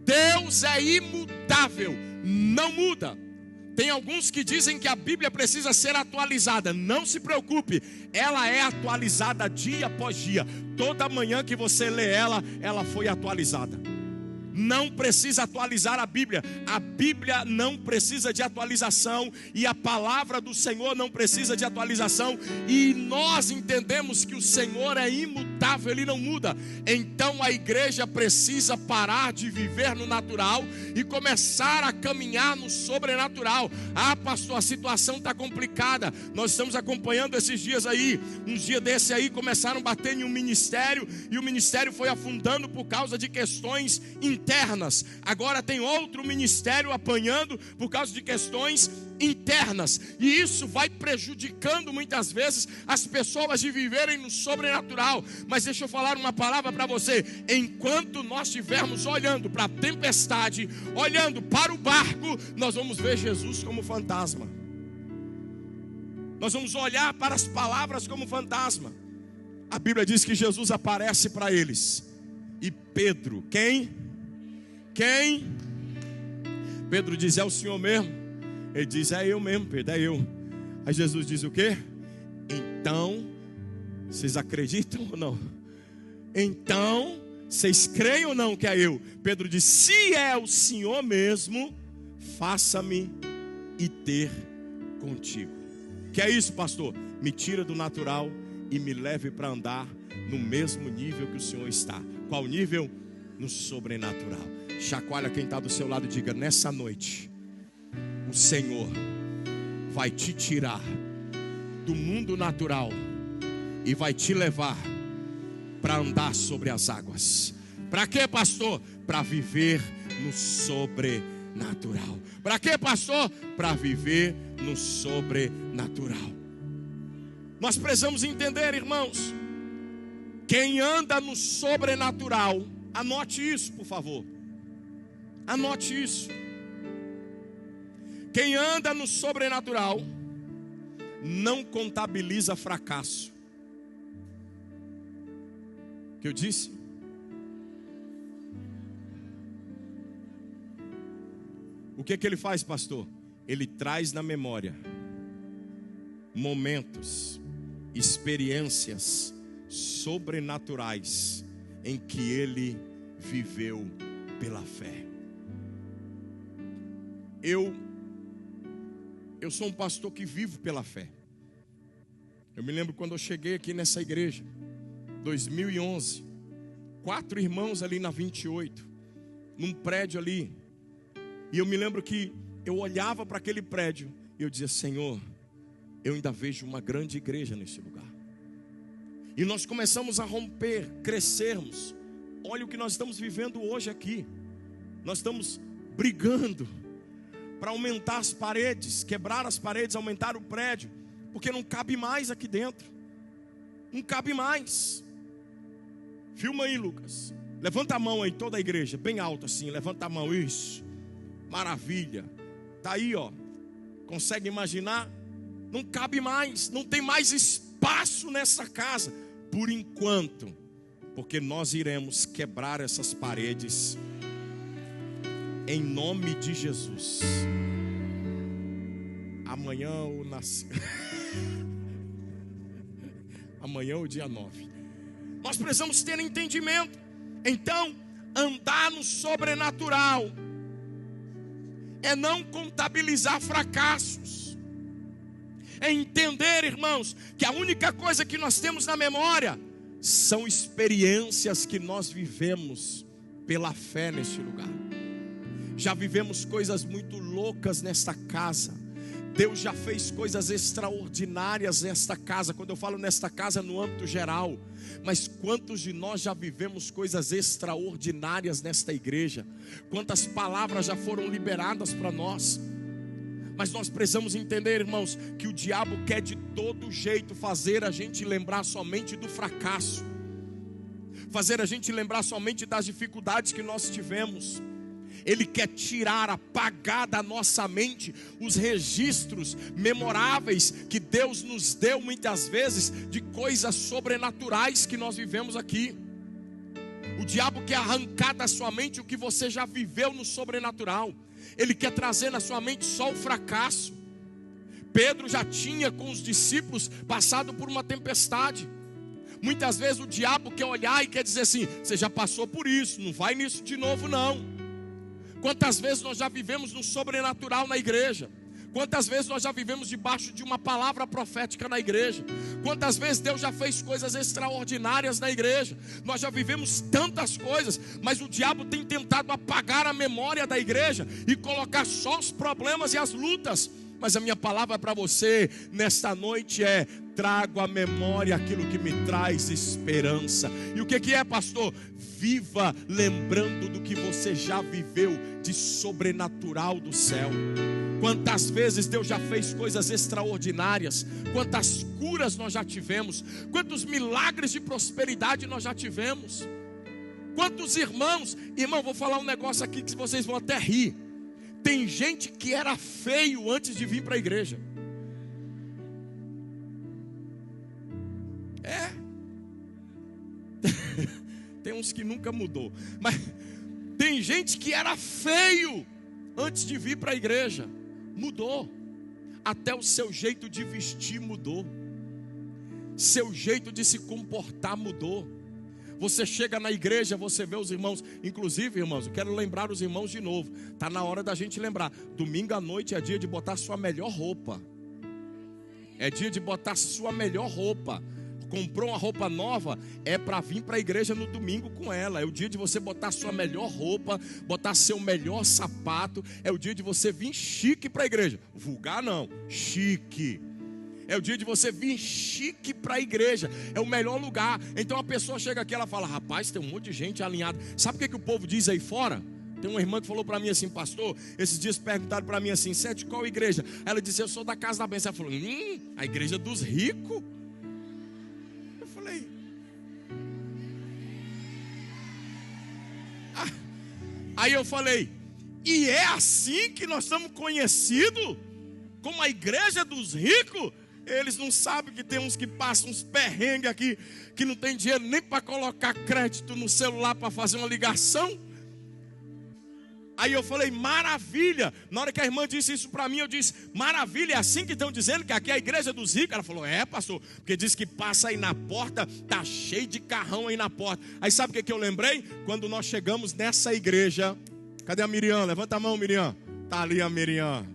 Deus é imutável, não muda. Tem alguns que dizem que a Bíblia precisa ser atualizada. Não se preocupe, ela é atualizada dia após dia. Toda manhã que você lê ela foi atualizada. Não precisa atualizar a Bíblia. A Bíblia não precisa de atualização. E a palavra do Senhor não precisa de atualização. E nós entendemos que o Senhor é imutável, Ele não muda. Então a igreja precisa parar de viver no natural e começar a caminhar no sobrenatural. Ah, pastor, a situação está complicada. Nós estamos acompanhando esses dias aí. Uns dias desse aí começaram a bater em um ministério. E o ministério foi afundando por causa de questões internas. Agora tem outro ministério apanhando por causa de questões internas. E isso vai prejudicando muitas vezes as pessoas de viverem no sobrenatural. Mas deixa eu falar uma palavra para você. Enquanto nós estivermos olhando para a tempestade, olhando para o barco, nós vamos ver Jesus como fantasma. Nós vamos olhar para as palavras como fantasma. A Bíblia diz que Jesus aparece para eles. E Pedro, quem? Pedro diz: é o Senhor mesmo? Ele diz: é eu mesmo, Pedro, é eu. Aí Jesus diz o quê? Então, vocês acreditam ou não? Então, vocês creem ou não que é eu? Pedro diz: se é o Senhor mesmo, faça-me ir ter contigo. Que é isso, pastor? Me tira do natural e me leve para andar no mesmo nível que o Senhor está. Qual nível? No sobrenatural. Chacoalha quem está do seu lado e diga: nessa noite o Senhor vai te tirar do mundo natural e vai te levar para andar sobre as águas. Para quê, pastor? Para viver no sobrenatural. sobrenatural. Para quê, pastor? Para viver no sobrenatural. Nós precisamos entender, irmãos, quem anda no sobrenatural, anote isso, por favor. Anote isso. Quem anda no sobrenatural não contabiliza fracasso. O que eu disse? O que ele faz, pastor? Ele traz na memória momentos, experiências sobrenaturais em que ele viveu pela fé. Eu sou um pastor que vivo pela fé. Eu me lembro quando eu cheguei aqui nessa igreja, 2011, 4 irmãos ali na 28, num prédio ali. E eu me lembro que eu olhava para aquele prédio e eu dizia: Senhor, eu ainda vejo uma grande igreja nesse lugar. E nós começamos a romper, crescermos. Olha o que nós estamos vivendo hoje aqui. Nós estamos brigando para aumentar as paredes, quebrar as paredes, aumentar o prédio, porque não cabe mais aqui dentro. Não cabe mais. Filma aí, Lucas. Levanta a mão aí, toda a igreja, bem alto assim, levanta a mão, isso. Maravilha. Tá aí, ó. Consegue imaginar? Não cabe mais, não tem mais espaço nessa casa, por enquanto, porque nós iremos quebrar essas paredes em nome de Jesus. Amanhã eu nasci. Amanhã é o dia 9. Nós precisamos ter entendimento. Então, andar no sobrenatural é não contabilizar fracassos. É entender, irmãos, que a única coisa que nós temos na memória são experiências que nós vivemos pela fé neste lugar. Já vivemos coisas muito loucas nesta casa. Deus já fez coisas extraordinárias nesta casa. Quando eu falo nesta casa, no âmbito geral. Mas quantos de nós já vivemos coisas extraordinárias nesta igreja? Quantas palavras já foram liberadas para nós? Mas nós precisamos entender, irmãos, que o diabo quer de todo jeito fazer a gente lembrar somente do fracasso, fazer a gente lembrar somente das dificuldades que nós tivemos. Ele quer tirar, apagar da nossa mente os registros memoráveis que Deus nos deu muitas vezes de coisas sobrenaturais que nós vivemos aqui. O diabo quer arrancar da sua mente o que você já viveu no sobrenatural. Ele quer trazer na sua mente só o fracasso. Pedro já tinha com os discípulos passado por uma tempestade. Muitas vezes o diabo quer olhar e quer dizer assim: você já passou por isso, não vai nisso de novo não. Quantas vezes nós já vivemos no sobrenatural na igreja? Quantas vezes nós já vivemos debaixo de uma palavra profética na igreja? Quantas vezes Deus já fez coisas extraordinárias na igreja? Nós já vivemos tantas coisas, mas o diabo tem tentado apagar a memória da igreja e colocar só os problemas e as lutas. Mas a minha palavra para você nesta noite é: trago à memória aquilo que me traz esperança. E o que é, pastor? Viva lembrando do que você já viveu de sobrenatural do céu. Quantas vezes Deus já fez coisas extraordinárias, quantas curas nós já tivemos, quantos milagres de prosperidade nós já tivemos, quantos irmãos. Irmão, vou falar um negócio aqui que vocês vão até rir. Tem gente que era feio antes de vir para a igreja. Tem uns que nunca mudou, mas tem gente que era feio antes de vir para a igreja. Mudou. Até o seu jeito de vestir mudou. Seu jeito de se comportar mudou. Você chega na igreja, você vê os irmãos. Inclusive, irmãos, eu quero lembrar os irmãos de novo. Está na hora da gente lembrar. Domingo à noite é dia de botar sua melhor roupa. É dia de botar sua melhor roupa. Comprou uma roupa nova, é para vir para a igreja no domingo com ela. É o dia de você botar sua melhor roupa, botar seu melhor sapato. É o dia de você vir chique para a igreja. Vulgar não, chique. É o dia de você vir chique para a igreja. É o melhor lugar. Então a pessoa chega aqui, ela fala: rapaz, tem um monte de gente alinhada. Sabe o que o povo diz aí fora? Tem uma irmã que falou para mim assim: pastor, esses dias perguntaram para mim assim: você é de qual igreja? Ela disse: eu sou da Casa da Bênção. Ela falou: a igreja dos ricos? Eu falei: aí eu falei: e é assim que nós estamos conhecidos? Como a igreja dos ricos? Eles não sabem que tem uns que passam uns perrengues aqui, que não tem dinheiro nem para colocar crédito no celular para fazer uma ligação. Aí eu falei: maravilha. Na hora que a irmã disse isso para mim, eu disse: maravilha, é assim que estão dizendo que aqui é a igreja dos ricos? Ela falou: é, pastor, porque diz que passa aí na porta, tá cheio de carrão aí na porta. Aí sabe o que eu lembrei? Quando nós chegamos nessa igreja, cadê a Miriam? Levanta a mão, Miriam. Tá ali a Miriam.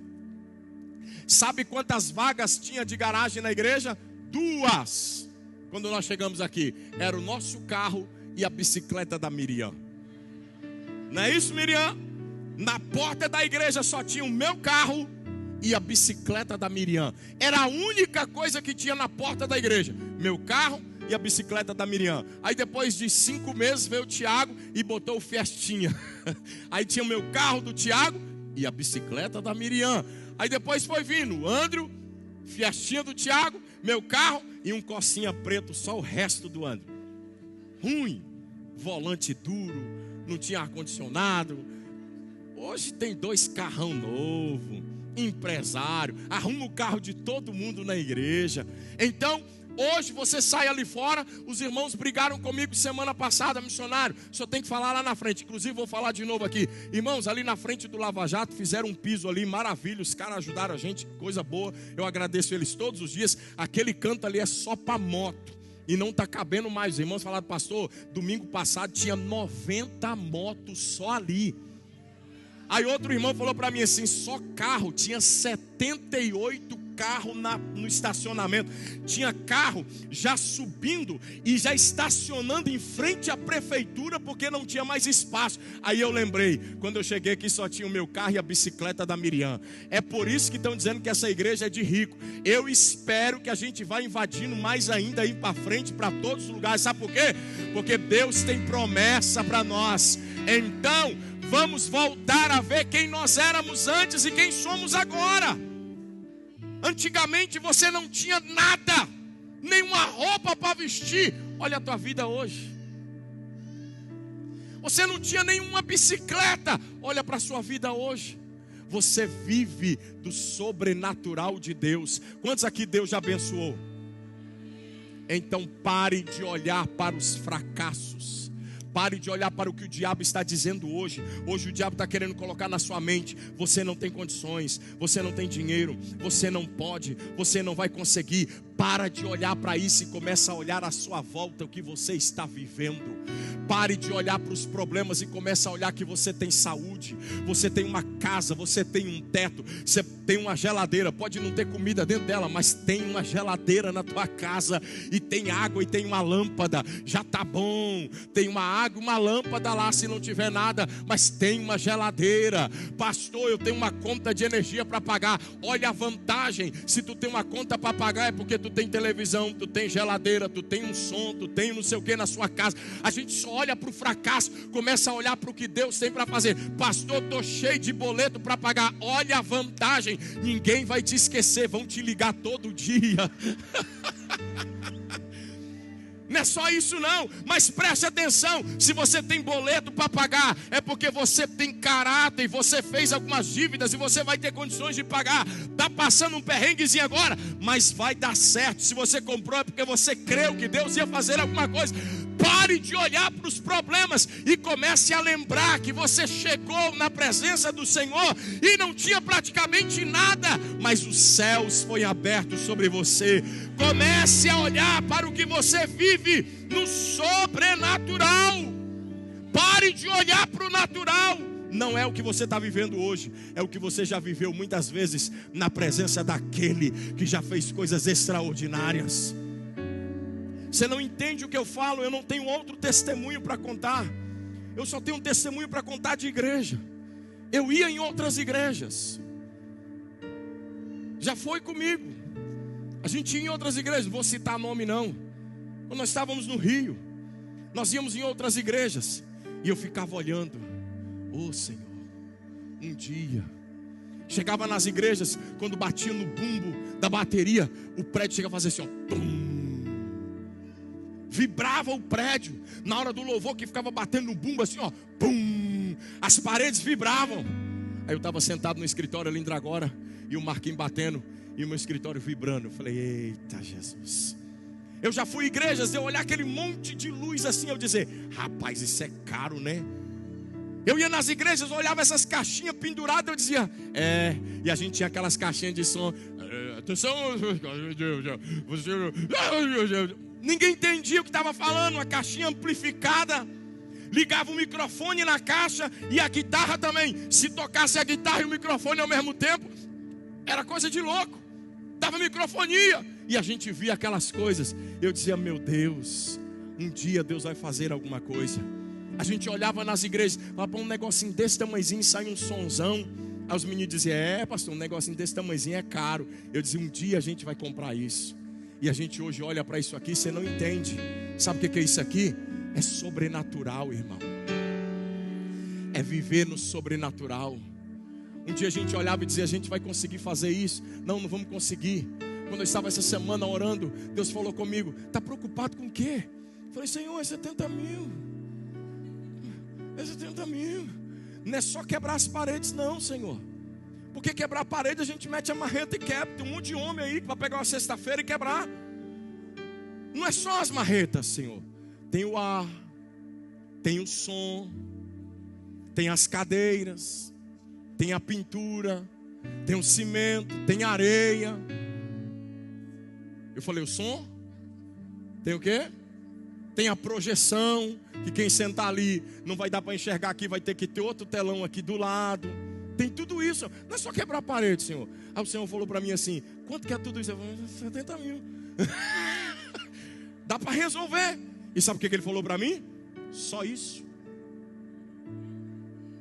Sabe quantas vagas tinha de garagem na igreja? 2. Quando nós chegamos aqui, era o nosso carro e a bicicleta da Miriam. Não é isso, Miriam? Na porta da igreja só tinha o meu carro e a bicicleta da Miriam. Era a única coisa que tinha na porta da igreja: meu carro e a bicicleta da Miriam. Aí depois de 5 meses veio o Tiago e botou o Fiestinha. Aí tinha o meu carro do Tiago e a bicicleta da Miriam. Aí depois foi vindo o Andrew, Fiestinha do Tiago, meu carro e um Corsinha preto, só o resto do Andrew. Ruim, volante duro, não tinha ar-condicionado. Hoje tem 2 carrão novo, empresário, arruma o carro de todo mundo na igreja. Então, hoje você sai ali fora. Os irmãos brigaram comigo semana passada, missionário, só tem que falar lá na frente. Inclusive vou falar de novo aqui. Irmãos, ali na frente do Lava Jato fizeram um piso ali, maravilha. Os caras ajudaram a gente, coisa boa. Eu agradeço eles todos os dias. Aquele canto ali é só para moto e não está cabendo mais. Os irmãos falaram: pastor, domingo passado tinha 90 motos só ali. Aí outro irmão falou para mim assim: só carro, tinha 78 carros no estacionamento. Tinha carro já subindo e já estacionando em frente à prefeitura porque não tinha mais espaço. Aí eu lembrei, quando eu cheguei aqui só tinha o meu carro e a bicicleta da Miriam. É por isso que estão dizendo que essa igreja é de rico. Eu espero que a gente vá invadindo mais ainda aí para frente, para todos os lugares. Sabe por quê? Porque Deus tem promessa para nós. Então vamos voltar a ver quem nós éramos antes e quem somos agora. Antigamente você não tinha nada, nenhuma roupa para vestir. Olha a tua vida hoje. Você não tinha nenhuma bicicleta. Olha para a sua vida hoje. Você vive do sobrenatural de Deus. Quantos aqui Deus já abençoou? Então pare de olhar para os fracassos. Pare de olhar para o que o diabo está dizendo hoje. Hoje o diabo está querendo colocar na sua mente: você não tem condições, você não tem dinheiro, você não pode, você não vai conseguir. Para de olhar para isso e começa a olhar à sua volta o que você está vivendo. Pare de olhar para os problemas e começa a olhar que você tem saúde, você tem uma casa, você tem um teto, você tem uma geladeira. Pode não ter comida dentro dela, mas tem uma geladeira na tua casa, e tem água e tem uma lâmpada. Já tá bom, tem uma água, uma lâmpada lá se não tiver nada, mas tem uma geladeira. Pastor, eu tenho uma conta de energia para pagar. Olha a vantagem: se tu tem uma conta para pagar é porque tu tem televisão, tu tem geladeira, tu tem um som, tu tem não sei o que na sua casa. A gente só olha para o fracasso, começa a olhar para o que Deus tem para fazer. Pastor, estou cheio de boleto para pagar. Olha a vantagem: ninguém vai te esquecer, vão te ligar todo dia. Não é só isso não, mas preste atenção: se você tem boleto para pagar, é porque você tem caráter, e você fez algumas dívidas e você vai ter condições de pagar. Está passando um perrenguezinho agora, mas vai dar certo. Se você comprou é porque você creu que Deus ia fazer alguma coisa. Pare de olhar para os problemas e comece a lembrar que você chegou na presença do Senhor e não tinha praticamente nada, mas os céus foram abertos sobre você. Comece a olhar para o que você vive no sobrenatural. Pare de olhar para o natural. Não é o que você está vivendo hoje, é o que você já viveu muitas vezes na presença daquele que já fez coisas extraordinárias. Você não entende o que eu falo? Eu não tenho outro testemunho para contar. Eu só tenho um testemunho para contar de igreja. Eu ia em outras igrejas. Já foi comigo. A gente ia em outras igrejas, não vou citar nome não. Quando nós estávamos no Rio, nós íamos em outras igrejas e eu ficava olhando Oh Senhor, um dia chegava nas igrejas, quando batia no bumbo da bateria, o prédio chega a fazer assim, ó, tum. Vibrava o prédio. Na hora do louvor que ficava batendo no bumbo assim, ó, pum. As paredes vibravam. Aí eu estava sentado no escritório ali em Dragora, e o Marquinhos batendo, e o meu escritório vibrando. Eu falei, eita Jesus. Eu já fui em igrejas, eu olhar aquele monte de luz assim, eu dizer, rapaz, isso é caro, né? Eu ia nas igrejas, olhava essas caixinhas penduradas, eu dizia, e a gente tinha aquelas caixinhas de som, atenção, ninguém entendia o que estava falando, uma caixinha amplificada, ligava o microfone na caixa e a guitarra também, se tocasse a guitarra e o microfone ao mesmo tempo, era coisa de louco, dava microfonia, e a gente via aquelas coisas, eu dizia, meu Deus, um dia Deus vai fazer alguma coisa. A gente olhava nas igrejas, falava, um negocinho desse tamanhozinho, sai um sonzão. Aí os meninos diziam, pastor, um negocinho desse tamanhozinho é caro. Eu dizia, um dia a gente vai comprar isso. E a gente hoje olha para isso aqui, você não entende. Sabe o que é isso aqui? É sobrenatural, irmão. É viver no sobrenatural. Um dia a gente olhava e dizia, a gente vai conseguir fazer isso. Não vamos conseguir. Quando eu estava essa semana orando, Deus falou comigo, está preocupado com o quê? Eu falei, Senhor, é 70 mil. É 70 mil. Não é só quebrar as paredes não, Senhor. Porque quebrar a parede a gente mete a marreta e quebra. Tem um monte de homem aí que vai pegar uma sexta-feira e quebrar. Não é só as marretas, Senhor. Tem o ar, tem o som, tem as cadeiras, tem a pintura, tem o cimento, tem a areia. Eu falei, o som? Tem o quê? Tem a projeção, que quem sentar ali não vai dar para enxergar aqui, vai ter que ter outro telão aqui do lado. Tem tudo isso. Não é só quebrar a parede, Senhor. Aí o Senhor falou para mim assim, quanto que é tudo isso? Eu falei, 70 mil. Dá para resolver. E sabe o que ele falou para mim? Só isso.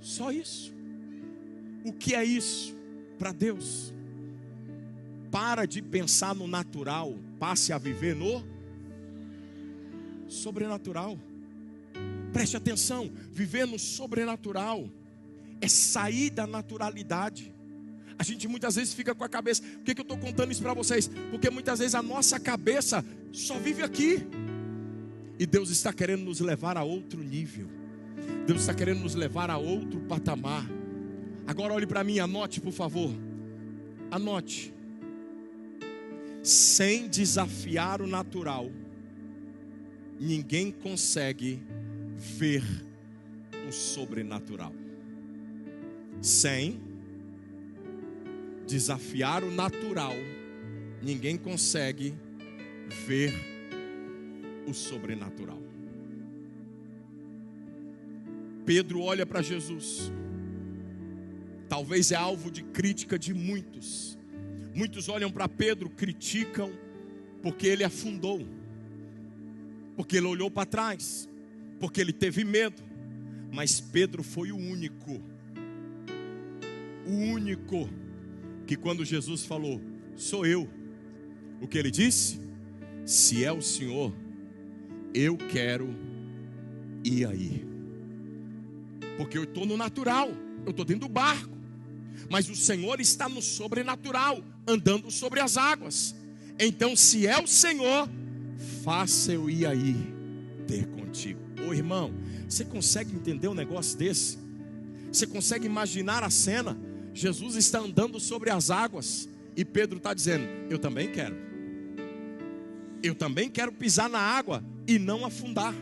Só isso. O que é isso para Deus? Para de pensar no natural, passe a viver no sobrenatural. Preste atenção, viver no sobrenatural é sair da naturalidade. A gente muitas vezes fica com a cabeça, por que eu estou contando isso para vocês? Porque muitas vezes a nossa cabeça só vive aqui. E Deus está querendo nos levar a outro nível. Deus está querendo nos levar a outro patamar. Agora olhe para mim, anote por favor. Anote. Sem desafiar o natural, ninguém consegue ver o sobrenatural. Sem desafiar o natural, ninguém consegue ver o sobrenatural. Pedro olha para Jesus. Talvez é alvo de crítica de muitos. Muitos olham para Pedro, criticam, porque ele afundou, porque ele olhou para trás, porque ele teve medo. Mas Pedro foi o único que quando Jesus falou, sou eu, o que ele disse? Se é o Senhor, eu quero ir aí. Porque eu estou no natural, eu estou dentro do barco, mas o Senhor está no sobrenatural, andando sobre as águas. Então se é o Senhor, faça eu ir aí ter contigo. Ô irmão, você consegue entender um negócio desse? Você consegue imaginar a cena? Jesus está andando sobre as águas e Pedro está dizendo, eu também quero. Eu também quero pisar na água e não afundar.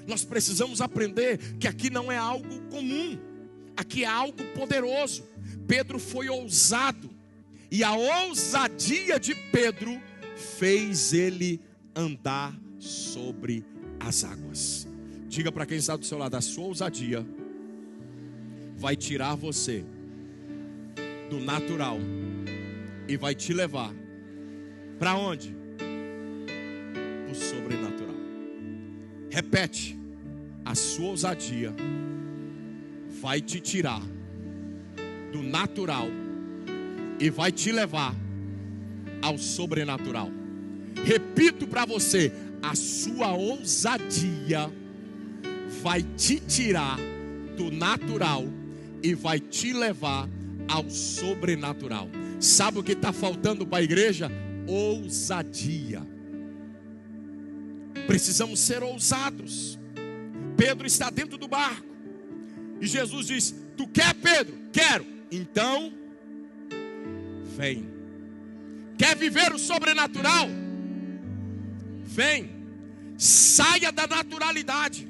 Nós precisamos aprender que aqui não é algo comum, aqui é algo poderoso. Pedro foi ousado, e a ousadia de Pedro fez ele andar sobre as águas. Diga para quem está do seu lado, a sua ousadia vai tirar você do natural e vai te levar para onde? O sobrenatural. Repete, a sua ousadia vai te tirar do natural e vai te levar ao sobrenatural. Repito para você, a sua ousadia vai te tirar do natural e vai te levar ao sobrenatural. Sabe o que está faltando para a igreja? Ousadia. Precisamos ser ousados. Pedro está dentro do barco e Jesus diz: tu quer, Pedro? Quero. Então vem. Quer viver o sobrenatural? Vem. Saia da naturalidade.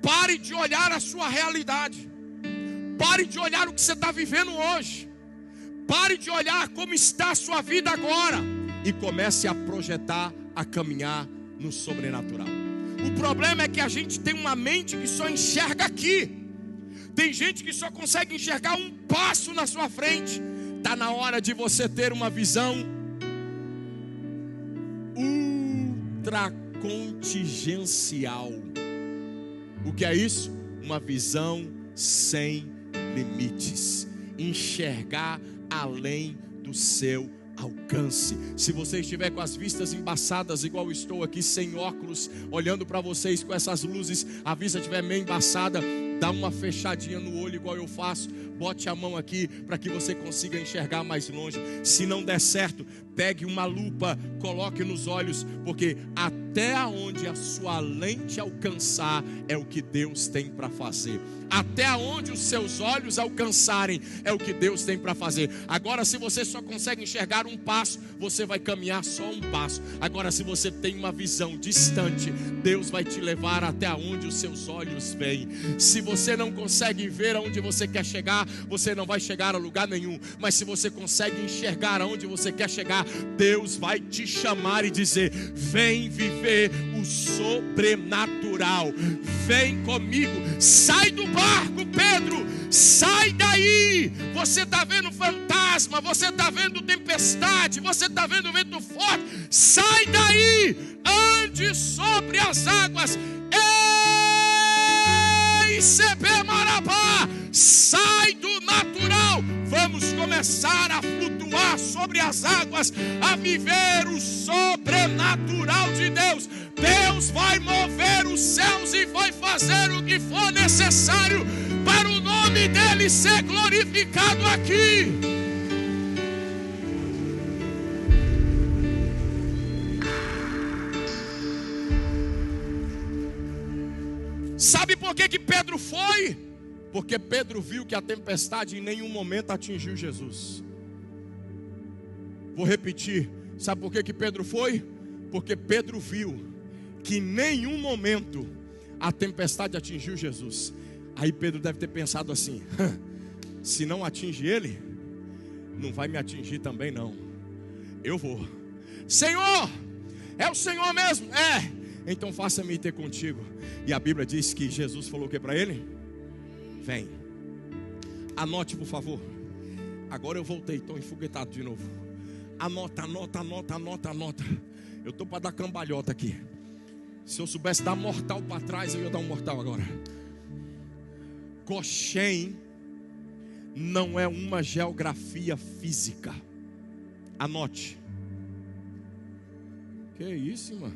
Pare de olhar a sua realidade. Pare de olhar o que você está vivendo hoje. Pare de olhar como está a sua vida agora. E comece a projetar, a caminhar no sobrenatural. O problema é que a gente tem uma mente que só enxerga aqui. Tem gente que só consegue enxergar um passo na sua frente. Está na hora de você ter uma visão ultracontingencial. O que é isso? Uma visão sem limites. Enxergar além do seu alcance. Se você estiver com as vistas embaçadas, igual eu estou aqui, sem óculos, olhando para vocês com essas luzes, a vista estiver meio embaçada, dá uma fechadinha no olho, igual eu faço. Bote a mão aqui para que você consiga enxergar mais longe. Se não der certo, pegue uma lupa, coloque nos olhos, porque até onde a sua lente alcançar é o que Deus tem para fazer. Até onde os seus olhos alcançarem é o que Deus tem para fazer. Agora, se você só consegue enxergar um passo, você vai caminhar só um passo. Agora, se você tem uma visão distante, Deus vai te levar até onde os seus olhos veem. Se você não consegue ver aonde você quer chegar, você não vai chegar a lugar nenhum. Mas se você consegue enxergar aonde você quer chegar, Deus vai te chamar e dizer: vem viver o sobrenatural. Vem comigo. Sai do barco, Pedro. Sai daí. Você está vendo fantasma, você está vendo tempestade, você está vendo vento forte. Sai daí. Ande sobre as águas. Ei, Marabá. Sai do natural. Vamos começar a flutuar sobre as águas, a viver o sobrenatural de Deus. Deus vai mover os céus e vai fazer o que for necessário para o nome dele ser glorificado aqui. Sabe por que Pedro foi? Porque Pedro viu que a tempestade em nenhum momento atingiu Jesus. Vou repetir. Sabe por que Pedro foi? Porque Pedro viu que em nenhum momento a tempestade atingiu Jesus. Aí Pedro deve ter pensado assim: se não atinge ele, não vai me atingir também não. Eu vou. Senhor, é o Senhor mesmo? É. Então faça-me ter contigo. E a Bíblia diz que Jesus falou o que para ele? Vem. Anote, por favor. Agora eu voltei, estou enfoguetado de novo. Anota. Eu estou para dar cambalhota aqui. Se eu soubesse dar mortal para trás, eu ia dar um mortal agora. Goshen não é uma geografia física. Anote. Que isso, irmão?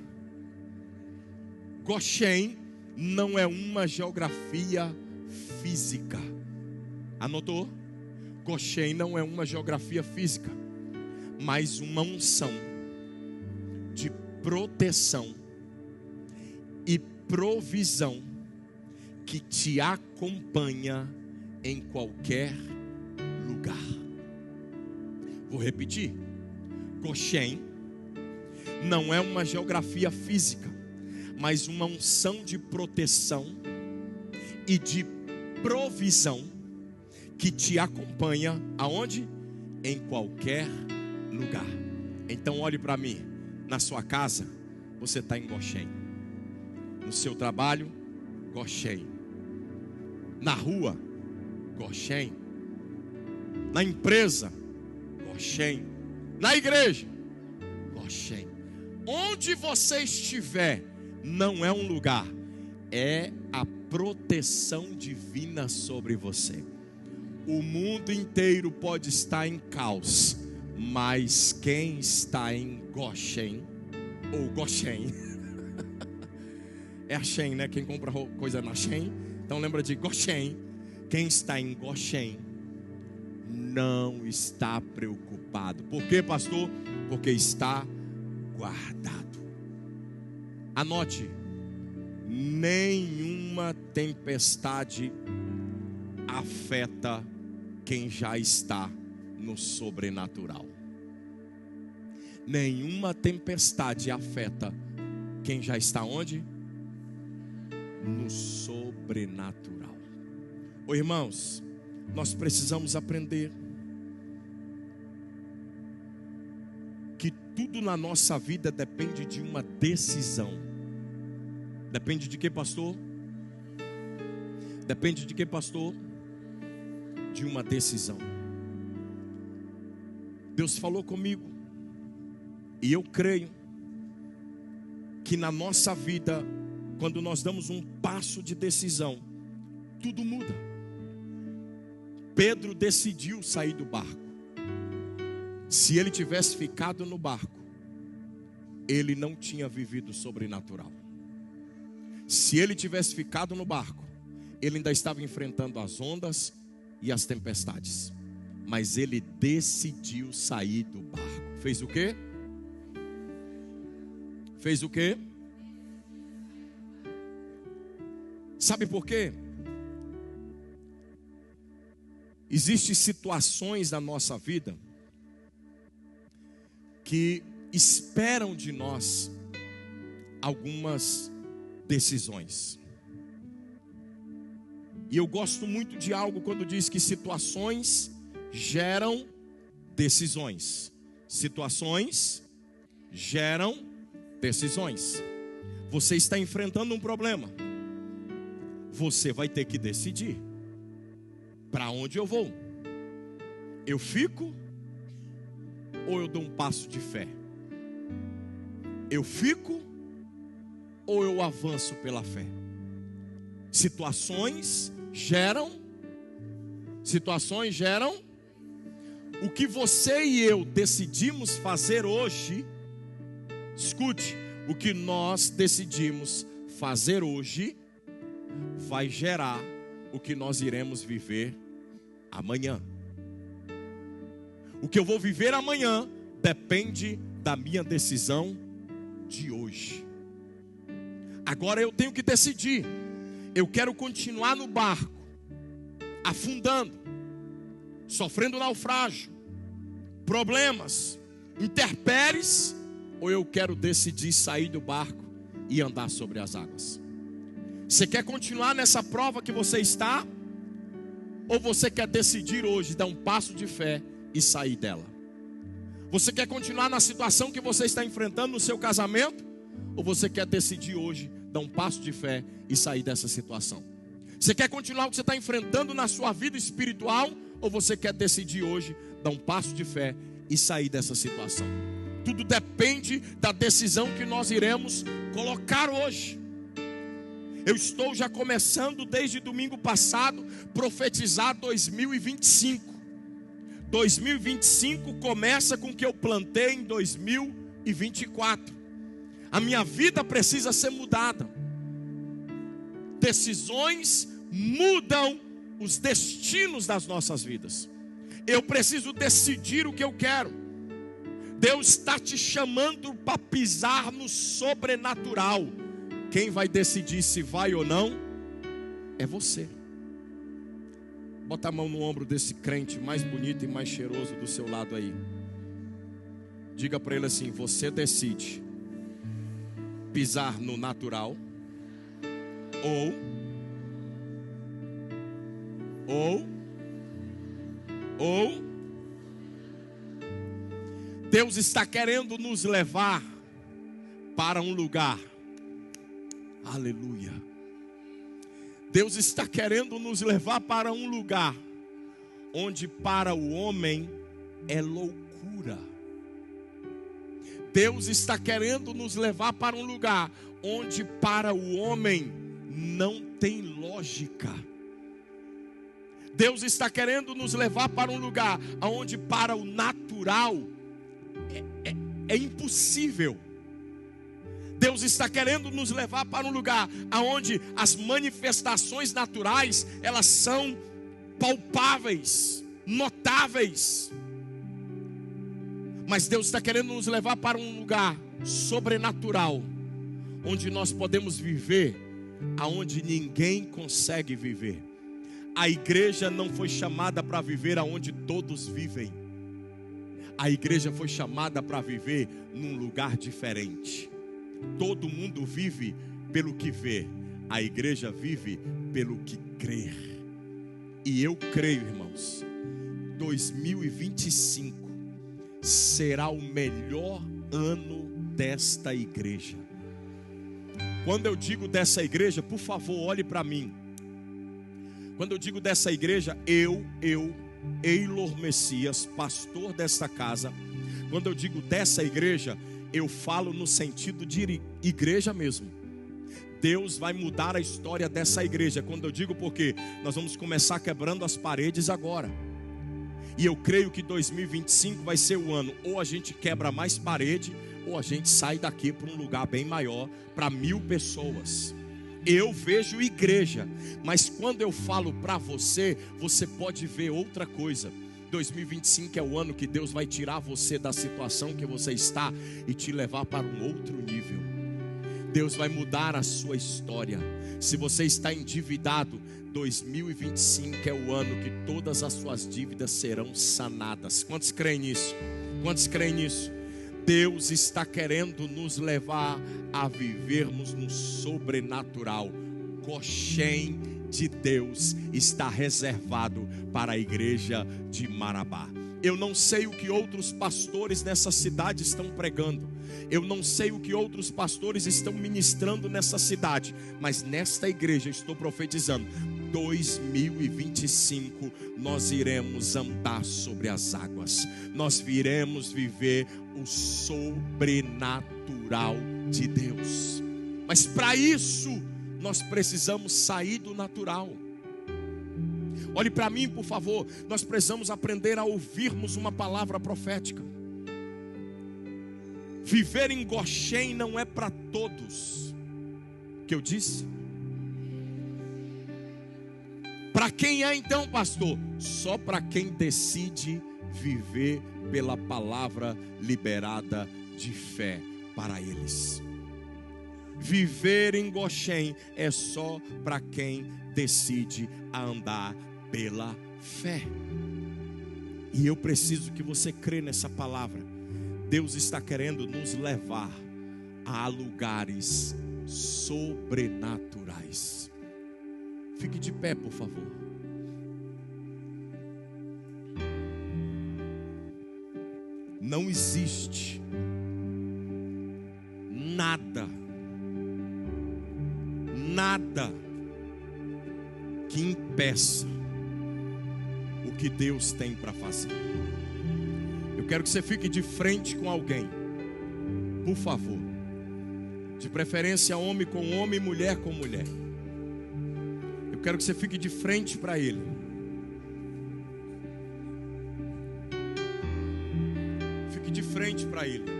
Goshen não é uma geografia física. Anotou? Goshen não é uma geografia física, mas uma unção de proteção e provisão que te acompanha em qualquer lugar. Vou repetir. Goshen não é uma geografia física, mas uma unção de proteção e de provisão que te acompanha aonde? Em qualquer lugar. Então olhe para mim. Na sua casa, você está em Goshen. No seu trabalho, Goshen. Na rua, Goshen. Na empresa, Goshen. Na igreja, Goshen. Onde você estiver, não é um lugar, é a proteção divina sobre você. O mundo inteiro pode estar em caos, mas quem está em Goshen, ou Goshen, é a Shen, né? Quem compra coisa na Shen, Então lembra de Goshen. Quem está em Goshen não está preocupado. Por quê, pastor? Porque está guardado. Anote: nenhuma tempestade afeta quem já está no sobrenatural. Nenhuma tempestade afeta quem já está onde? No sobrenatural. Ô irmãos, nós precisamos aprender que tudo na nossa vida depende de uma decisão. Depende de quê, pastor? Depende de quê, pastor? De uma decisão. Deus falou comigo, e eu creio que na nossa vida, quando nós damos um passo de decisão, tudo muda. Pedro decidiu sair do barco. Se ele tivesse ficado no barco, ele não tinha vivido o sobrenatural. Se ele tivesse ficado no barco, ele ainda estava enfrentando as ondas e as tempestades. Mas ele decidiu sair do barco. Fez o quê? Fez o quê? Sabe por quê? Existem situações na nossa vida que esperam de nós algumas decisões. E eu gosto muito de algo quando diz que situações geram decisões. Situações geram decisões. Você está enfrentando um problema. Você vai ter que decidir. Para onde eu vou? Eu fico ou eu dou um passo de fé? Eu fico ou eu avanço pela fé? Situações geram. O que você e eu decidimos fazer hoje, escute, o que nós decidimos fazer hoje vai gerar o que nós iremos viver amanhã. O que eu vou viver amanhã depende da minha decisão de hoje. Agora eu tenho que decidir. Eu quero continuar no barco, afundando, sofrendo naufrágio, problemas, intempéries, ou eu quero decidir sair do barco e andar sobre as águas? Você quer continuar nessa prova que você está? Ou você quer decidir hoje, dar um passo de fé e sair dela? Você quer continuar na situação que você está enfrentando no seu casamento? Ou você quer decidir hoje, dar um passo de fé e sair dessa situação? Você quer continuar o que você está enfrentando na sua vida espiritual? Ou você quer decidir hoje, dar um passo de fé e sair dessa situação? Tudo depende da decisão que nós iremos colocar hoje. Eu estou já começando desde domingo passado profetizar 2025. 2025 começa com o que eu plantei em 2024. A minha vida precisa ser mudada. Decisões mudam os destinos das nossas vidas. Eu preciso decidir o que eu quero. Deus está te chamando para pisar no sobrenatural. Quem vai decidir se vai ou não é você. Bota a mão no ombro desse crente mais bonito e mais cheiroso do seu lado aí. Diga para ele assim: você decide pisar no natural ou Deus está querendo nos levar para um lugar. Aleluia. Deus está querendo nos levar para um lugar onde para o homem é loucura. Deus está querendo nos levar para um lugar onde para o homem não tem lógica. Deus está querendo nos levar para um lugar onde para o natural é impossível. Deus está querendo nos levar para um lugar onde as manifestações naturais, elas são palpáveis, notáveis. Mas Deus está querendo nos levar para um lugar sobrenatural, onde nós podemos viver aonde ninguém consegue viver. A igreja não foi chamada para viver aonde todos vivem. A igreja foi chamada para viver num lugar diferente. Todo mundo vive pelo que vê. A igreja vive pelo que crer. E eu creio, irmãos, 2025 será o melhor ano desta igreja. Quando eu digo dessa igreja, por favor, olhe para mim. Quando eu digo dessa igreja, Eilor Messias, pastor desta casa, quando eu digo dessa igreja, eu falo no sentido de igreja mesmo. Deus vai mudar a história dessa igreja. Quando eu digo porque nós vamos começar quebrando as paredes agora. E eu creio que 2025 vai ser o ano, ou a gente quebra mais parede, ou a gente sai daqui para um lugar bem maior, para 1000 pessoas. Eu vejo igreja, mas quando eu falo para você, você pode ver outra coisa. 2025 é o ano que Deus vai tirar você da situação que você está e te levar para um outro nível. Deus vai mudar a sua história. Se você está endividado, 2025 é o ano que todas as suas dívidas serão sanadas. Quantos creem nisso? Quantos creem nisso? Deus está querendo nos levar a vivermos no sobrenatural. Goshen de Deus está reservado para a igreja de Marabá. Eu não sei o que outros pastores nessa cidade estão pregando. Eu não sei o que outros pastores estão ministrando nessa cidade. Mas nesta igreja eu estou profetizando: 2025 nós iremos andar sobre as águas. Nós viremos viver o sobrenatural de Deus. Mas para isso nós precisamos sair do natural. Olhe para mim, por favor. Nós precisamos aprender a ouvirmos uma palavra profética. Viver em Goshen não é para todos. Que eu disse? Para quem é então, pastor? Só para quem decide viver pela palavra liberada de fé para eles. Viver em Goshen é só para quem decide andar pela fé. E eu preciso que você crê nessa palavra. Deus está querendo nos levar a lugares sobrenaturais. Fique de pé, por favor. Não existe nada que impeça o que Deus tem para fazer. Eu quero que você fique de frente com alguém, por favor. De preferência homem com homem, mulher com mulher. Eu quero que você fique de frente para ele. Fique de frente para ele.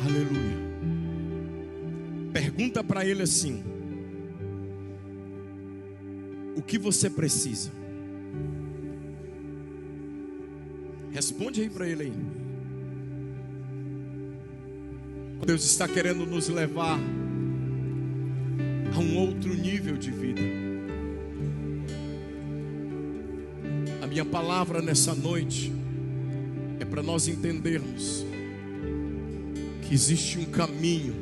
Aleluia. Pergunta para ele assim: o que você precisa? Responde aí para ele aí. Deus está querendo nos levar a um outro nível de vida. A minha palavra nessa noite é para nós entendermos que existe um caminho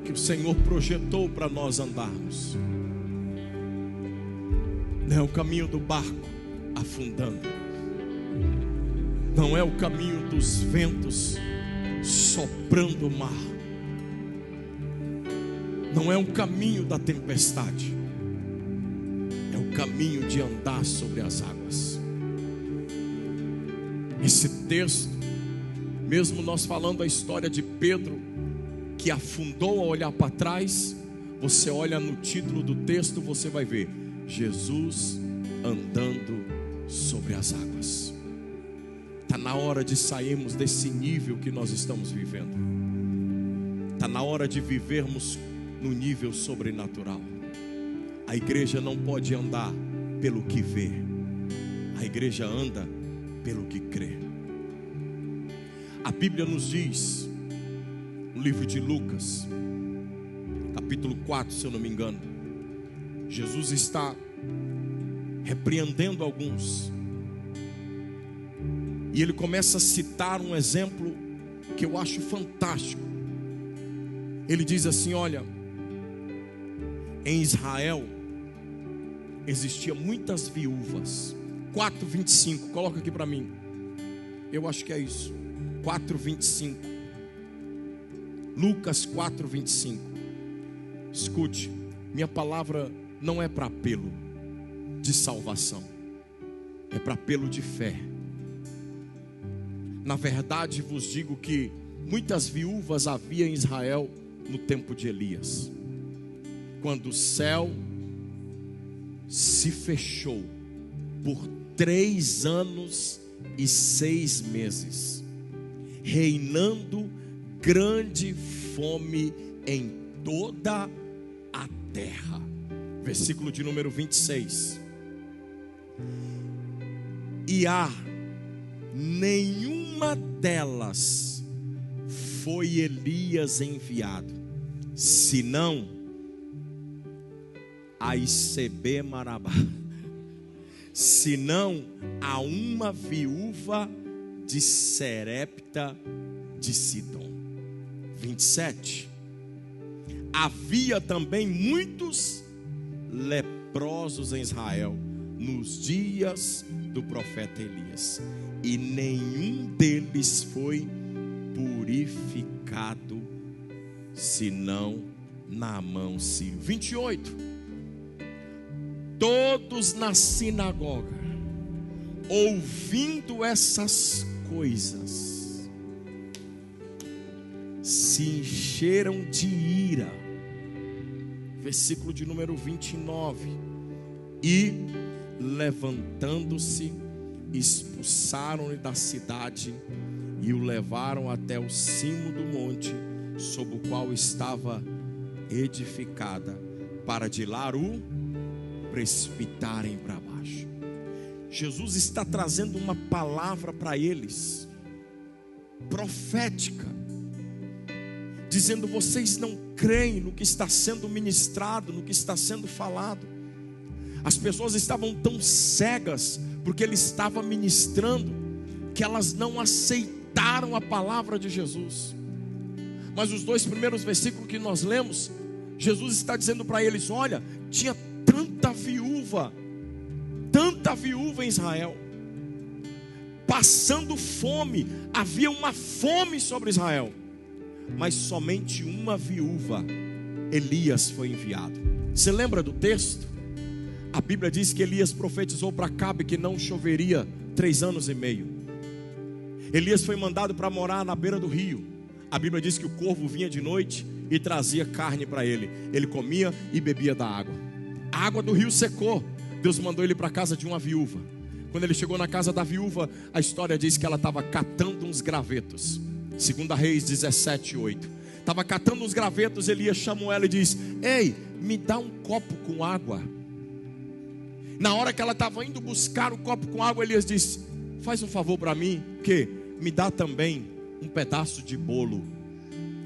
que o Senhor projetou para nós andarmos. Não é o caminho do barco afundando. Não é o caminho dos ventos soprando o mar. Não é o caminho da tempestade. É o caminho de andar sobre as águas. Esse texto, mesmo nós falando a história de Pedro, que afundou ao olhar para trás, você olha no título do texto, você vai ver Jesus andando sobre as águas. Está na hora de sairmos desse nível que nós estamos vivendo. Está na hora de vivermos no nível sobrenatural. A igreja não pode andar pelo que vê, a igreja anda pelo que crê. A Bíblia nos diz, no livro de Lucas, capítulo 4, se eu não me engano, Jesus está repreendendo alguns, e ele começa a citar um exemplo que eu acho fantástico. Ele diz assim: olha, em Israel existia muitas viúvas. 4:25, coloca aqui para mim. Eu acho que é isso. 4:25. Lucas 4:25. Escute, minha palavra não é para apelo de salvação, é para apelo de fé. Na verdade vos digo que muitas viúvas havia em Israel no tempo de Elias, quando o céu se fechou por 3 anos e 6 meses, reinando grande fome em toda a terra. Versículo de número 26. E a nenhuma delas foi Elias enviado, senão a Isebe Marabá, senão a uma viúva de Serepta de Sidom. 27. Havia também muitos leprosos em Israel nos dias do profeta Elias, e nenhum deles foi purificado, senão Naamã sírio. 28. Todos na sinagoga, ouvindo essas coisas, se encheram de ira. Versículo de número 29. E levantando-se, expulsaram-no da cidade e o levaram até o cimo do monte, sob o qual estava edificada, para de lá o precipitarem para baixo. Jesus está trazendo uma palavra para eles, profética, dizendo: vocês não creem no que está sendo ministrado, no que está sendo falado. As pessoas estavam tão cegas, porque ele estava ministrando, que elas não aceitaram a palavra de Jesus. Mas os 2 primeiros versículos que nós lemos, Jesus está dizendo para eles: olha, tinha tanta viúva em Israel, passando fome, havia uma fome sobre Israel, mas somente uma viúva, Elias, foi enviado. Você lembra do texto? A Bíblia diz que Elias profetizou para Acabe que não choveria 3 anos e meio. Elias foi mandado para morar na beira do rio. A Bíblia diz que o corvo vinha de noite e trazia carne para ele. Ele comia e bebia da água. A água do rio secou. Deus mandou ele para a casa de uma viúva. Quando ele chegou na casa da viúva, a história diz que ela estava catando uns gravetos. 2 Reis 17:8. Estava catando uns gravetos. Elias chamou ela e disse: ei, me dá um copo com água. Na hora que ela estava indo buscar o copo com água, Elias disse: faz um favor para mim, que me dá também um pedaço de bolo.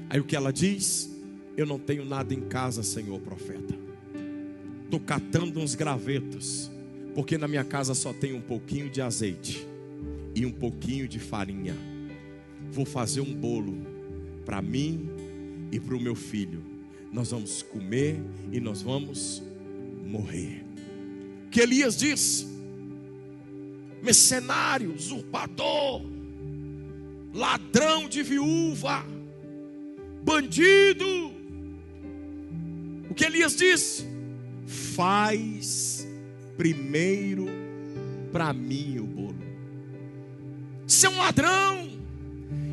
Aí o que ela diz? Eu não tenho nada em casa, senhor profeta. Estou catando uns gravetos, porque na minha casa só tem um pouquinho de azeite e um pouquinho de farinha. Vou fazer um bolo para mim e para o meu filho. Nós vamos comer e nós vamos morrer. Que Elias disse: mercenário, usurpador, ladrão de viúva, bandido. O que Elias disse? Faz primeiro para mim o bolo. Isso é um ladrão,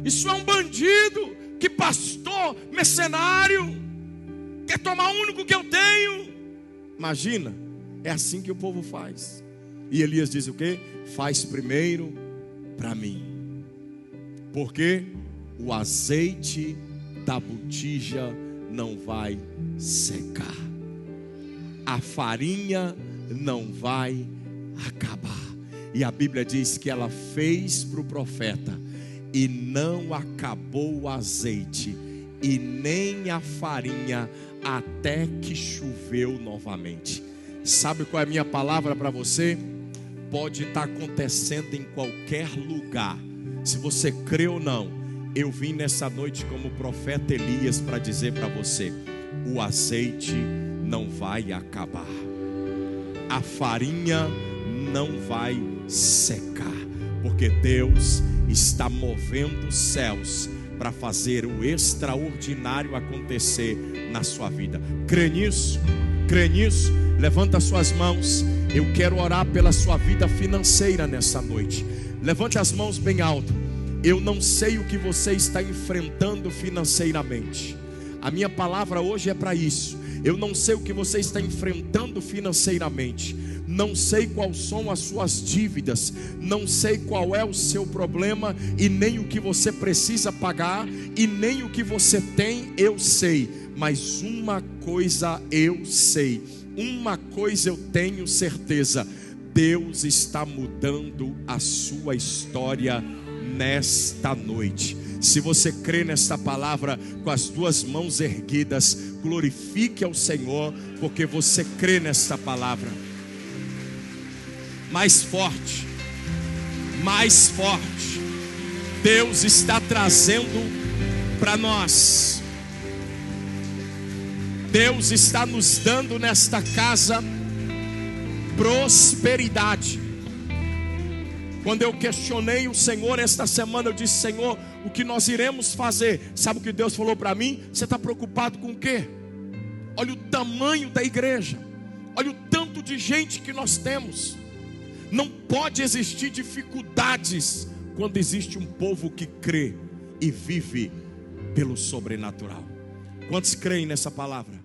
isso é um bandido. Que pastor, mercenário, quer tomar o único que eu tenho. Imagina, é assim que o povo faz. E Elias diz o quê? Faz primeiro para mim, porque o azeite da botija não vai secar, a farinha não vai acabar. E a Bíblia diz que ela fez para o profeta, e não acabou o azeite e nem a farinha até que choveu novamente. Sabe qual é a minha palavra para você? Pode estar acontecendo em qualquer lugar, se você crê ou não. Eu vim nessa noite como profeta Elias para dizer para você: o azeite não vai acabar, a farinha não vai secar, porque Deus está movendo os céus para fazer o extraordinário acontecer na sua vida. Crê nisso? Crê nisso? Levanta suas mãos. Eu quero orar pela sua vida financeira nessa noite. Levante as mãos bem alto. Eu não sei o que você está enfrentando financeiramente. A minha palavra hoje é para isso. Eu não sei o que você está enfrentando financeiramente. Não sei quais são as suas dívidas, não sei qual é o seu problema, e nem o que você precisa pagar, e nem o que você tem eu sei. Mas uma coisa eu sei, uma coisa eu tenho certeza: Deus está mudando a sua história nesta noite. Se você crê nesta palavra, com as duas mãos erguidas, glorifique ao Senhor, porque você crê nesta palavra. Mais forte, mais forte. Deus está trazendo para nós. Deus está nos dando nesta casa prosperidade. Quando eu questionei o Senhor esta semana, eu disse: Senhor, o que nós iremos fazer? Sabe o que Deus falou para mim? Você está preocupado com o quê? Olha o tamanho da igreja, olha o tanto de gente que nós temos. Não pode existir dificuldades quando existe um povo que crê e vive pelo sobrenatural. Quantos creem nessa palavra?